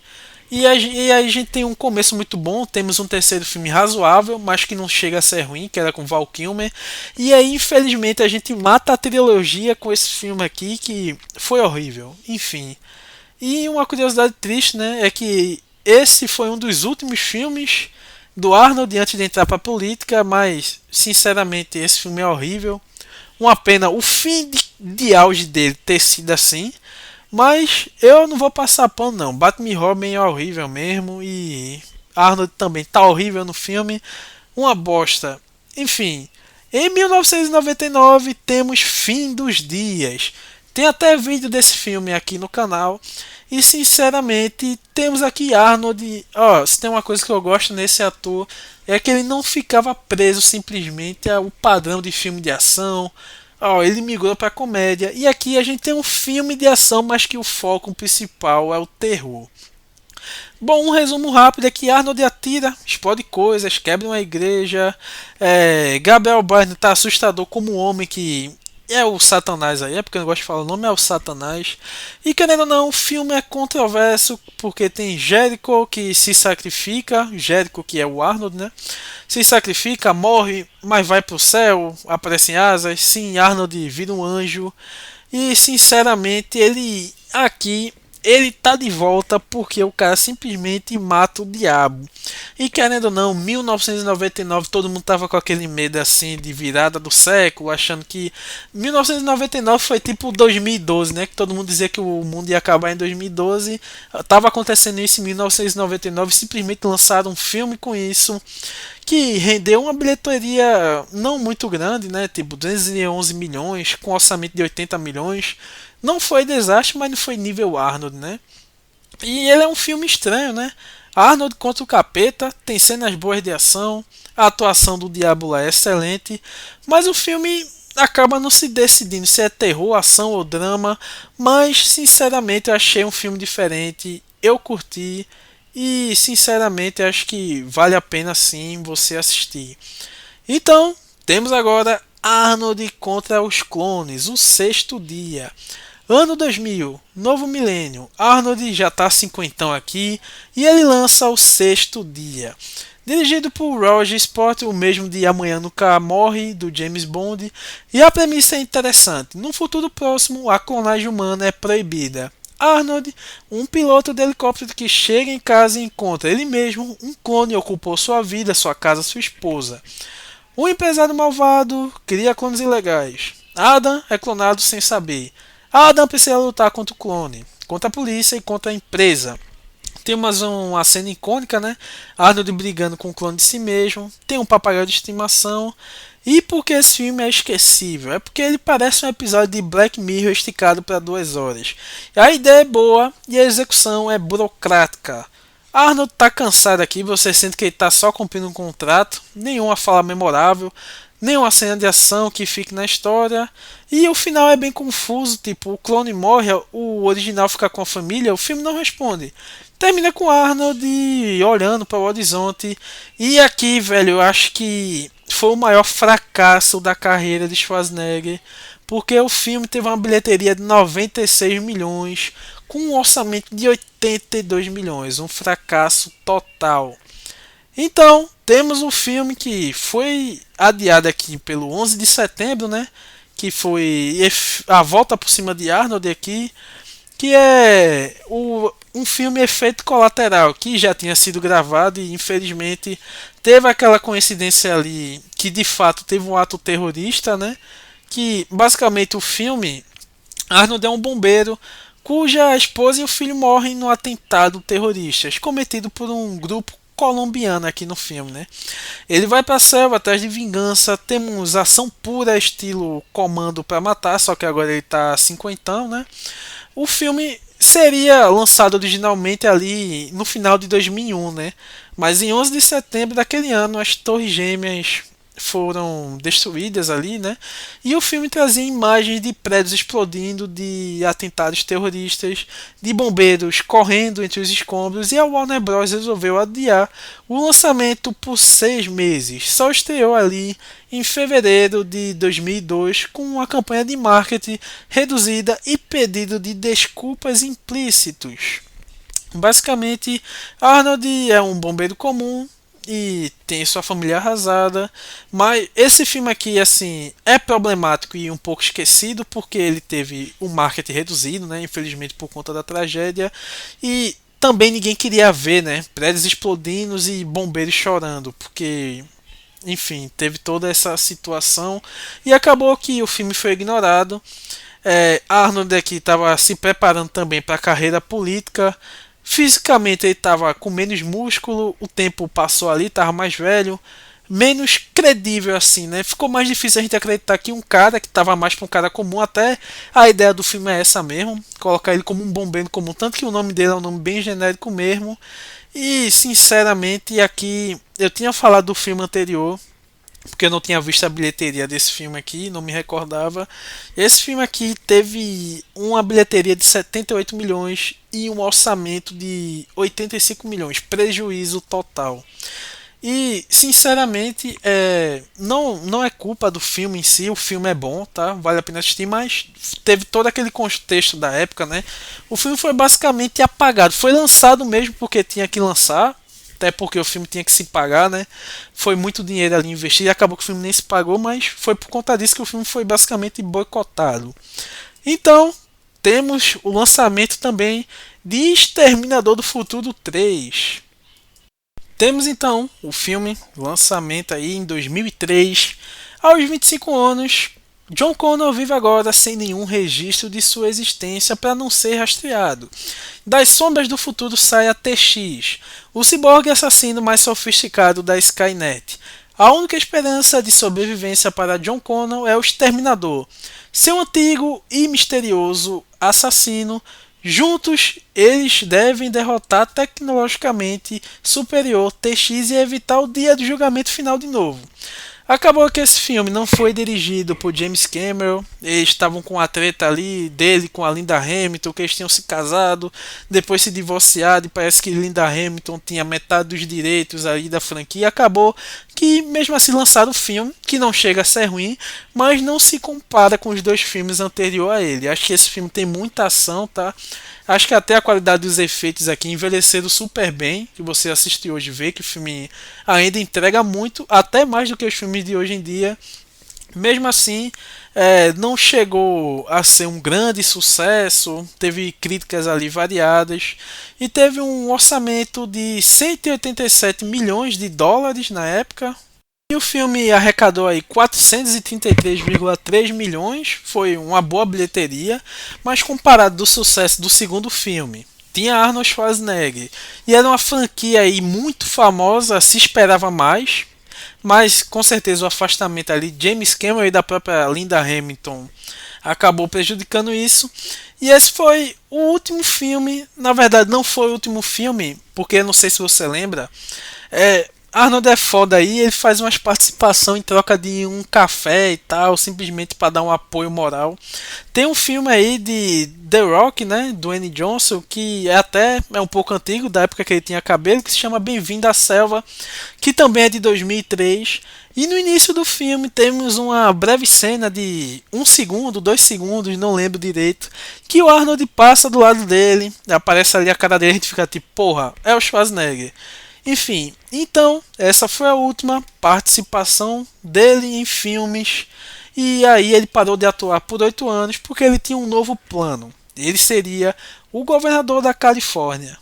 Speaker 1: E aí a gente tem um começo muito bom, temos um terceiro filme razoável, mas que não chega a ser ruim, que era com Val Kilmer. E aí, infelizmente, a gente mata a trilogia com esse filme aqui, que foi horrível. Enfim. E uma curiosidade triste, né, é que esse foi um dos últimos filmes do Arnold antes de entrar para a política, mas, sinceramente, esse filme é horrível. Uma pena o fim de auge dele ter sido assim. Mas eu não vou passar pano não. Batman e Robin é horrível mesmo. E Arnold também tá horrível no filme. Uma bosta. Enfim. Em 1999 temos Fim dos Dias. Tem até vídeo desse filme aqui no canal. E sinceramente temos aqui Arnold. Ó, se tem uma coisa que eu gosto nesse ator, é que ele não ficava preso simplesmente ao padrão de filme de ação. Ó, ele migrou para comédia. E aqui a gente tem um filme de ação, mas que o foco principal é o terror. Bom, um resumo rápido é que Arnold atira, explode coisas, quebra uma igreja. Gabriel Byrne está assustador como um homem que é o Satanás aí, é porque eu não gosto de falar o nome, é o Satanás. E querendo ou não, o filme é controverso porque tem Jericho que se sacrifica, Jericho que é o Arnold, né? Se sacrifica, morre, mas vai pro céu, aparece em asas. Sim, Arnold vira um anjo. E sinceramente, ele tá de volta porque o cara simplesmente mata o diabo. E querendo ou não, 1999 todo mundo tava com aquele medo assim de virada do século, achando que 1999 foi tipo 2012, né? Que todo mundo dizia que o mundo ia acabar em 2012. Tava acontecendo isso em 1999, simplesmente lançaram um filme com isso, que rendeu uma bilheteria não muito grande, né? Tipo 211 milhões, com orçamento de 80 milhões. Não foi desastre, mas não foi nível Arnold, né? E ele é um filme estranho, né? Arnold contra o capeta, tem cenas boas de ação, a atuação do diabo lá é excelente, mas o filme acaba não se decidindo se é terror, ação ou drama, mas sinceramente eu achei um filme diferente, eu curti e sinceramente acho que vale a pena sim você assistir. Então, temos agora Arnold contra os clones, o sexto dia. Ano 2000, novo milênio, Arnold já tá cinquentão aqui e ele lança o sexto dia. Dirigido por Roger Sport, o mesmo de Amanhã Nunca Morre, do James Bond, e a premissa é interessante. No futuro próximo, a clonagem humana é proibida. Arnold, um piloto de helicóptero que chega em casa e encontra ele mesmo, um clone ocupou sua vida, sua casa, sua esposa. Um empresário malvado cria clones ilegais. Adam é clonado sem saber. Adam precisa lutar contra o clone, contra a polícia e contra a empresa. Temos uma cena icônica, né? Arnold brigando com o clone de si mesmo. Tem um papagaio de estimação. E por que esse filme é esquecível? É porque ele parece um episódio de Black Mirror esticado para 2 horas. A ideia é boa e a execução é burocrática. Arnold tá cansado aqui, você sente que ele tá só cumprindo um contrato, nenhuma fala memorável, nenhuma cena de ação que fique na história. E o final é bem confuso, tipo, o clone morre, o original fica com a família, o filme não responde. Termina com Arnold olhando para o horizonte. E aqui, velho, eu acho que foi o maior fracasso da carreira de Schwarzenegger, porque o filme teve uma bilheteria de 96 milhões, com um orçamento de 82 milhões, um fracasso total. Então, temos um filme que foi adiado aqui pelo 11 de setembro, né? Que foi a volta por cima de Arnold aqui, que é um filme Efeito Colateral, que já tinha sido gravado e infelizmente teve aquela coincidência ali, que de fato teve um ato terrorista, né? Que basicamente o filme, Arnold é um bombeiro cuja esposa e o filho morrem no atentado terrorista cometido por um grupo colombiano aqui no filme, né? Ele vai para a selva atrás de vingança. Temos ação pura estilo Comando para Matar, só que agora ele tá cinquentão, né? O filme seria lançado originalmente ali no final de 2001, né? Mas em 11 de setembro daquele ano as Torres Gêmeas foram destruídas ali, né? E o filme trazia imagens de prédios explodindo, de atentados terroristas, de bombeiros correndo entre os escombros, e a Warner Bros. Resolveu adiar o lançamento por 6 meses. Só estreou ali em fevereiro de 2002 com uma campanha de marketing reduzida e pedido de desculpas implícitos. Basicamente, Arnold é um bombeiro comum e tem sua família arrasada, mas esse filme aqui assim é problemático e um pouco esquecido porque ele teve o marketing reduzido, né, infelizmente por conta da tragédia, e também ninguém queria ver, né, prédios explodindo e bombeiros chorando, porque enfim, teve toda essa situação e acabou que o filme foi ignorado. Arnold aqui estava se preparando também para a carreira política. Fisicamente ele estava com menos músculo, o tempo passou ali, estava mais velho, menos credível assim, né? Ficou mais difícil a gente acreditar que um cara que estava mais para um cara comum, até a ideia do filme é essa mesmo, colocar ele como um bombeiro comum, tanto que o nome dele é um nome bem genérico mesmo. E sinceramente aqui eu tinha falado do filme anterior, porque eu não tinha visto a bilheteria desse filme aqui, não me recordava. Esse filme aqui teve uma bilheteria de 78 milhões e um orçamento de 85 milhões, prejuízo total. E sinceramente, não é culpa do filme em si, o filme é bom, tá? Vale a pena assistir, mas teve todo aquele contexto da época, né? O filme foi basicamente apagado, foi lançado mesmo porque tinha que lançar, até porque o filme tinha que se pagar, né? Foi muito dinheiro ali investido e acabou que o filme nem se pagou, mas foi por conta disso que o filme foi basicamente boicotado. Então, temos o lançamento também de Exterminador do Futuro 3. Temos então o filme, lançamento aí em 2003. Aos 25 anos, John Connor vive agora sem nenhum registro de sua existência para não ser rastreado. Das sombras do futuro sai a TX, o ciborgue assassino mais sofisticado da Skynet. A única esperança de sobrevivência para John Connor é o Exterminador, seu antigo e misterioso assassino. Juntos, eles devem derrotar tecnologicamente superior TX e evitar o dia do julgamento final de novo. Acabou que esse filme não foi dirigido por James Cameron. Eles estavam com a treta ali dele com a Linda Hamilton, que eles tinham se casado, depois se divorciado, e parece que Linda Hamilton tinha metade dos direitos ali da franquia. Acabou que mesmo assim lançaram o filme, que não chega a ser ruim, mas não se compara com os dois filmes anteriores a ele. Acho que esse filme tem muita ação, tá? Acho que até a qualidade dos efeitos aqui envelheceram super bem, que você assistiu hoje vê que o filme ainda entrega muito, até mais do que os filmes de hoje em dia. Mesmo assim, não chegou a ser um grande sucesso, teve críticas ali variadas e teve um orçamento de 187 milhões de dólares na época. E o filme arrecadou aí 433,3 milhões, foi uma boa bilheteria, mas comparado do sucesso do segundo filme, tinha Arnold Schwarzenegger e era uma franquia aí muito famosa, se esperava mais, mas com certeza o afastamento ali de James Cameron e da própria Linda Hamilton acabou prejudicando isso. E esse foi o último filme, na verdade não foi o último filme, porque não sei se você lembra, Arnold é foda aí, ele faz umas participações em troca de um café e tal, simplesmente para dar um apoio moral. Tem um filme aí de The Rock, né, do Dwayne Johnson, que é um pouco antigo, da época que ele tinha cabelo, que se chama Bem-vindo à Selva, que também é de 2003. E no início do filme temos uma breve cena de 1 segundo, 2 segundos, não lembro direito, que o Arnold passa do lado dele, aparece ali a cara dele e a gente fica tipo, porra, é o Schwarzenegger. Enfim, então essa foi a última participação dele em filmes e aí ele parou de atuar por 8 anos porque ele tinha um novo plano. Ele seria o governador da Califórnia.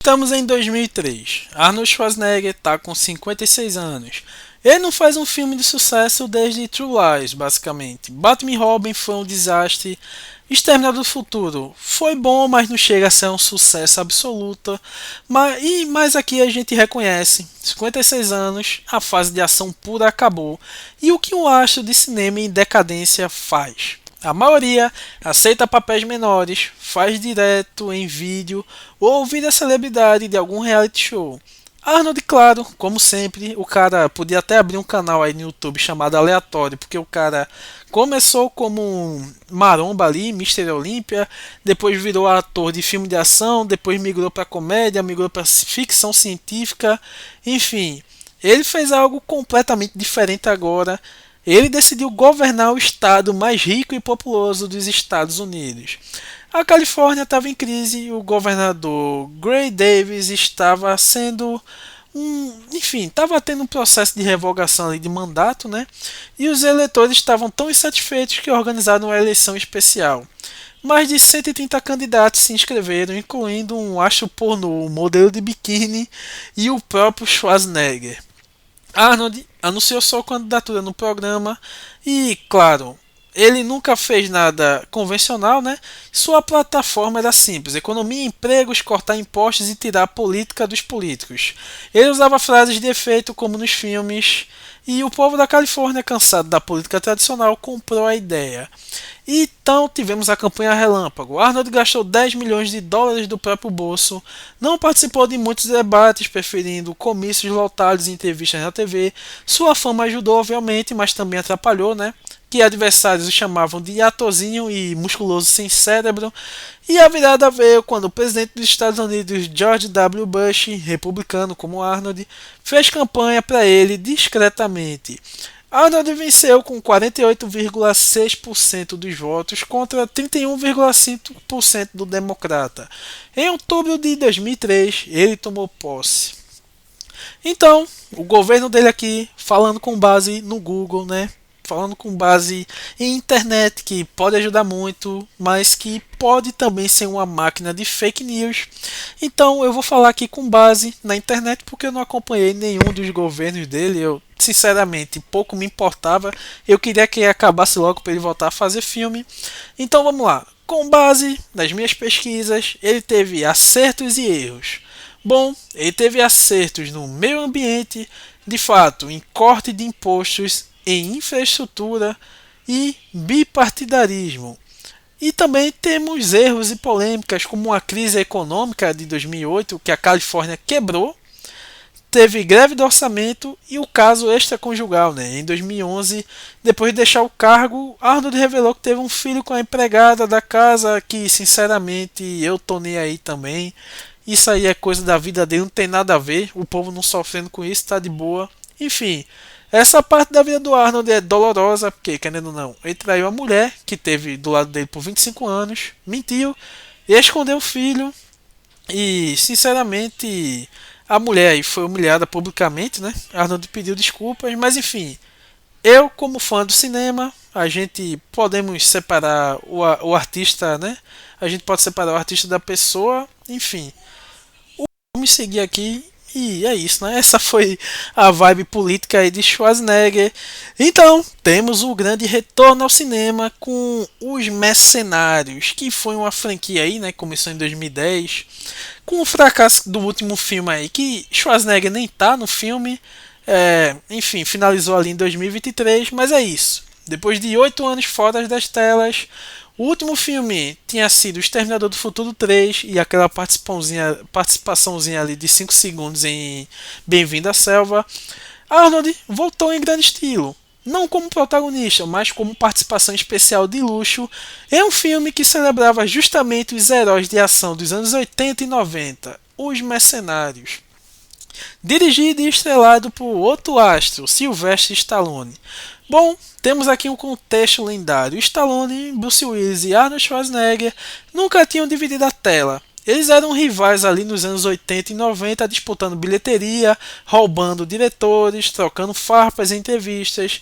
Speaker 1: Estamos em 2003. Arnold Schwarzenegger está com 56 anos. Ele não faz um filme de sucesso desde True Lies, basicamente. Batman e Robin foi um desastre. Exterminador do Futuro foi bom, mas não chega a ser um sucesso absoluto. Mas aqui a gente reconhece, 56 anos, a fase de ação pura acabou. E o que um astro de cinema em decadência faz? A maioria aceita papéis menores, faz direto em vídeo ou vira celebridade de algum reality show. Arnold, claro, como sempre, o cara podia até abrir um canal aí no YouTube chamado Aleatório, porque o cara começou como um maromba ali, Mister Olímpia, depois virou ator de filme de ação, depois migrou para comédia, migrou para ficção científica, enfim, ele fez algo completamente diferente agora. Ele decidiu governar o estado mais rico e populoso dos Estados Unidos. A Califórnia estava em crise e o governador Gray Davis estava sendo enfim, estava tendo um processo de revogação ali de mandato, né? E os eleitores estavam tão insatisfeitos que organizaram uma eleição especial. Mais de 130 candidatos se inscreveram, incluindo um acho pornô, um modelo de biquíni e o próprio Schwarzenegger. Arnold anunciou sua candidatura no programa e, claro, ele nunca fez nada convencional, né? Sua plataforma era simples: economia, empregos, cortar impostos e tirar a política dos políticos. Ele usava frases de efeito como nos filmes, e o povo da Califórnia, cansado da política tradicional, comprou a ideia. Então tivemos a campanha Relâmpago. Arnold gastou 10 milhões de dólares do próprio bolso, não participou de muitos debates, preferindo comícios lotados e entrevistas na TV. Sua fama ajudou, obviamente, mas também atrapalhou, né? Que adversários o chamavam de atorzinho e musculoso sem cérebro. E a virada veio quando o presidente dos Estados Unidos, George W. Bush, republicano como Arnold, fez campanha para ele discretamente. Arnold venceu com 48,6% dos votos contra 31,5% do democrata. Em outubro de 2003, ele tomou posse. Então, o governo dele aqui, falando com base no Google, né? Falando com base em internet, que pode ajudar muito, mas que pode também ser uma máquina de fake news. Então eu vou falar aqui com base na internet, porque eu não acompanhei nenhum dos governos dele. Eu, sinceramente, pouco me importava. Eu queria que acabasse logo para ele voltar a fazer filme. Então vamos lá. Com base nas minhas pesquisas, ele teve acertos e erros. Bom, ele teve acertos no meio ambiente, de fato, em corte de impostos, em infraestrutura e bipartidarismo. E também temos erros e polêmicas, como a crise econômica de 2008, que a Califórnia quebrou, teve greve do orçamento e o caso extraconjugal, né? Em 2011, depois de deixar o cargo, Arnold revelou que teve um filho com a empregada da casa, que sinceramente eu tô nem aí também. Isso aí é coisa da vida dele, não tem nada a ver, o povo não sofrendo com isso, tá de boa. Enfim, essa parte da vida do Arnold é dolorosa, porque, querendo ou não, ele traiu a mulher, que teve do lado dele por 25 anos, mentiu, e escondeu o filho, e, sinceramente, a mulher aí foi humilhada publicamente, né? Arnold pediu desculpas, mas enfim, eu, como fã do cinema, a gente podemos separar o artista, né? A gente pode separar o artista da pessoa, enfim. Vamos seguir aqui e é isso, né? Essa foi a vibe política aí de Schwarzenegger. Então, temos o grande retorno ao cinema com Os Mercenários, que foi uma franquia aí, né? Começou em 2010, com o fracasso do último filme aí, que Schwarzenegger nem tá no filme. Enfim, finalizou ali em 2023, mas é isso. Depois de 8 anos fora das telas, o último filme tinha sido O Exterminador do Futuro 3 e aquela participaçãozinha ali de 5 segundos em Bem-vindo à Selva. Arnold voltou em grande estilo, não como protagonista, mas como participação especial de luxo em um filme que celebrava justamente os heróis de ação dos anos 80 e 90, Os Mercenários. Dirigido e estrelado por outro astro, Sylvester Stallone. Bom, temos aqui um contexto lendário. Stallone, Bruce Willis e Arnold Schwarzenegger nunca tinham dividido a tela. Eles eram rivais ali nos anos 80 e 90, disputando bilheteria, roubando diretores, trocando farpas em entrevistas.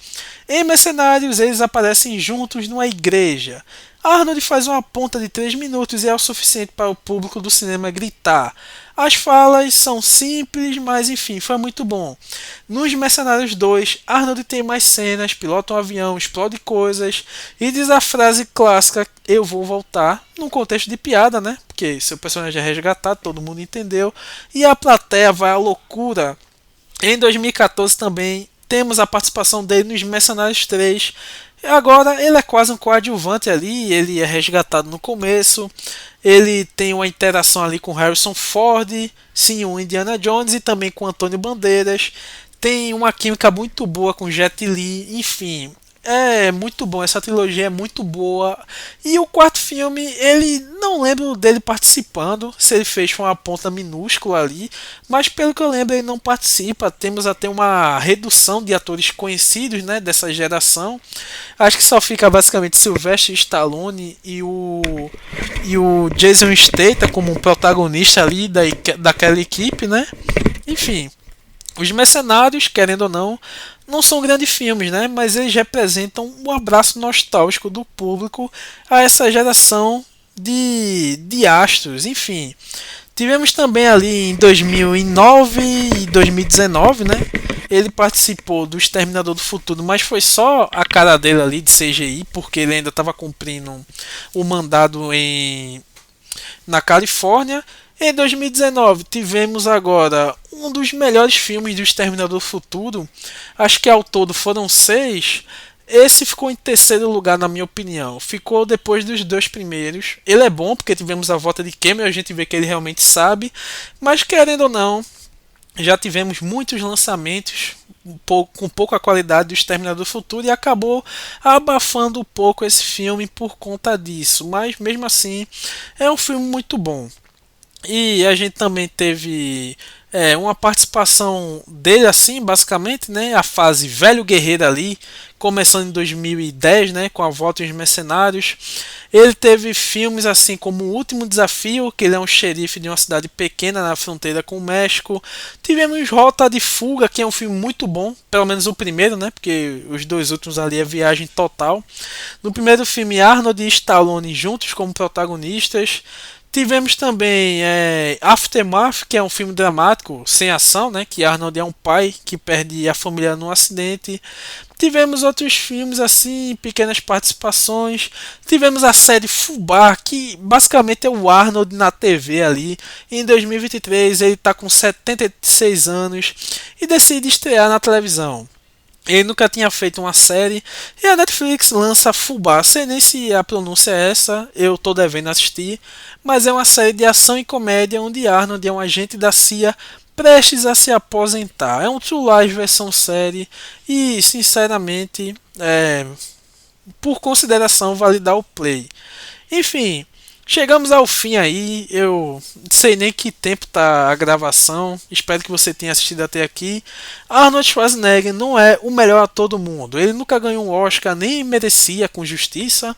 Speaker 1: Em Mercenários, eles aparecem juntos numa igreja. Arnold faz uma ponta de 3 minutos e é o suficiente para o público do cinema gritar. As falas são simples, mas enfim, foi muito bom. Nos Mercenários 2, Arnold tem mais cenas, pilota um avião, explode coisas e diz a frase clássica "eu vou voltar", num contexto de piada, né? Porque seu personagem é resgatado, todo mundo entendeu, e a plateia vai à loucura. Em 2014 também temos a participação dele nos Mercenários 3, Agora ele é quase um coadjuvante ali, ele é resgatado no começo, ele tem uma interação ali com Harrison Ford, sim, o Indiana Jones e também com Antônio Bandeiras, tem uma química muito boa com Jet Li, enfim, é muito bom, essa trilogia é muito boa. E o quarto filme, ele não lembro dele participando, se ele fez foi uma ponta minúscula ali, mas pelo que eu lembro ele não participa. Temos até uma redução de atores conhecidos, né, dessa geração. Acho que só fica basicamente Sylvester Stallone e o Jason Statham como um protagonista ali daquela equipe, né? Enfim, os Mercenários, querendo ou não são grandes filmes, né? Mas eles representam um abraço nostálgico do público a essa geração de astros, enfim. Tivemos também ali em 2009 e 2019, né? Ele participou do Exterminador do Futuro, mas foi só a cara dele ali de CGI, porque ele ainda estava cumprindo o mandado na Califórnia. Em 2019 tivemos agora um dos melhores filmes do Exterminador do Futuro. Acho que ao todo foram 6. Esse ficou em terceiro lugar na minha opinião. Ficou depois dos 2 primeiros. Ele é bom porque tivemos a volta de Cameron, a gente vê que ele realmente sabe. Mas querendo ou não, já tivemos muitos lançamentos com pouca qualidade do Exterminador do Futuro e acabou abafando um pouco esse filme por conta disso. Mas mesmo assim é um filme muito bom. E a gente também teve uma participação dele assim, basicamente, né? A fase velho guerreiro ali, começando em 2010, né? Com a volta dos Mercenários. Ele teve filmes assim como O Último Desafio, que ele é um xerife de uma cidade pequena na fronteira com o México. Tivemos Rota de Fuga, que é um filme muito bom, pelo menos o primeiro, né? Porque os 2 últimos ali é viagem total. No primeiro filme, Arnold e Stallone juntos como protagonistas. Tivemos também Aftermath, que é um filme dramático, sem ação, né? Que Arnold é um pai que perde a família num acidente. Tivemos outros filmes assim, pequenas participações. Tivemos a série Fubá, que basicamente é o Arnold na TV ali. Em 2023 ele está com 76 anos e decide estrear na televisão. Ele nunca tinha feito uma série e a Netflix lança Fubá. Sei nem se a pronúncia é essa, eu tô devendo assistir. Mas é uma série de ação e comédia onde Arnold é um agente da CIA prestes a se aposentar. É um True Life versão série e, sinceramente, por consideração, vale dar o play. Enfim, chegamos ao fim aí, eu não sei nem que tempo tá a gravação, espero que você tenha assistido até aqui. Arnold Schwarzenegger não é o melhor ator do mundo, ele nunca ganhou um Oscar, nem merecia com justiça,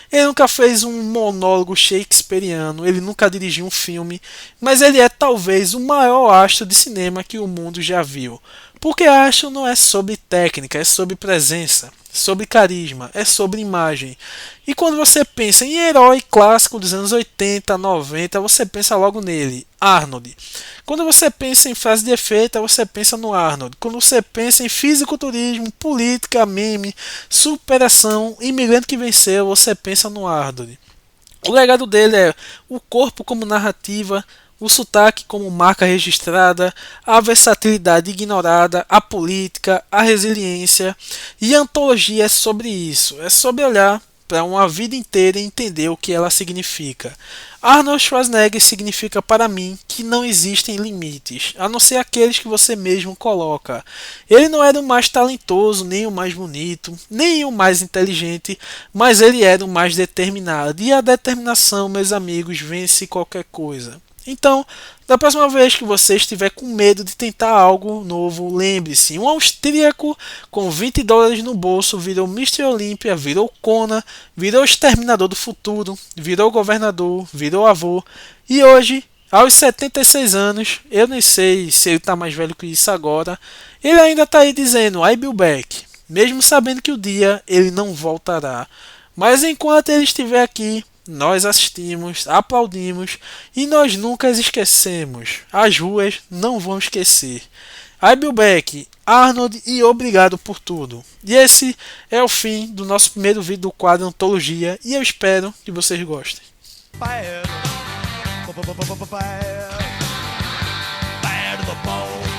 Speaker 1: ele nunca fez um monólogo shakespeariano, ele nunca dirigiu um filme, mas ele é talvez o maior astro de cinema que o mundo já viu. Porque astro não é sobre técnica, é sobre presença, sobre carisma, é sobre imagem. E quando você pensa em herói clássico dos anos 80, 90, você pensa logo nele, Arnold. Quando você pensa em frase de efeito, você pensa no Arnold. Quando você pensa em fisiculturismo, política, meme, superação, imigrante que venceu, você pensa no Arnold. O legado dele é o corpo como narrativa, o sotaque como marca registrada, a versatilidade ignorada, a política, a resiliência. E a antologia é sobre isso, é sobre olhar para uma vida inteira e entender o que ela significa. Arnold Schwarzenegger significa para mim que não existem limites, a não ser aqueles que você mesmo coloca. Ele não era o mais talentoso, nem o mais bonito, nem o mais inteligente, mas ele era o mais determinado. E a determinação, meus amigos, vence qualquer coisa. Então, da próxima vez que você estiver com medo de tentar algo novo, lembre-se, um austríaco com $20 no bolso virou Mr. Olympia, virou Conan, virou Exterminador do Futuro, virou governador, virou avô, e hoje, aos 76 anos, eu nem sei se ele está mais velho que isso agora, ele ainda está aí dizendo I be back, mesmo sabendo que o dia ele não voltará. Mas enquanto ele estiver aqui, nós assistimos, aplaudimos e nós nunca esquecemos. As ruas não vão esquecer. I be back, Arnold e obrigado por tudo. E esse é o fim do nosso primeiro vídeo do quadro Antologia e eu espero que vocês gostem.
Speaker 3: Fire the ball.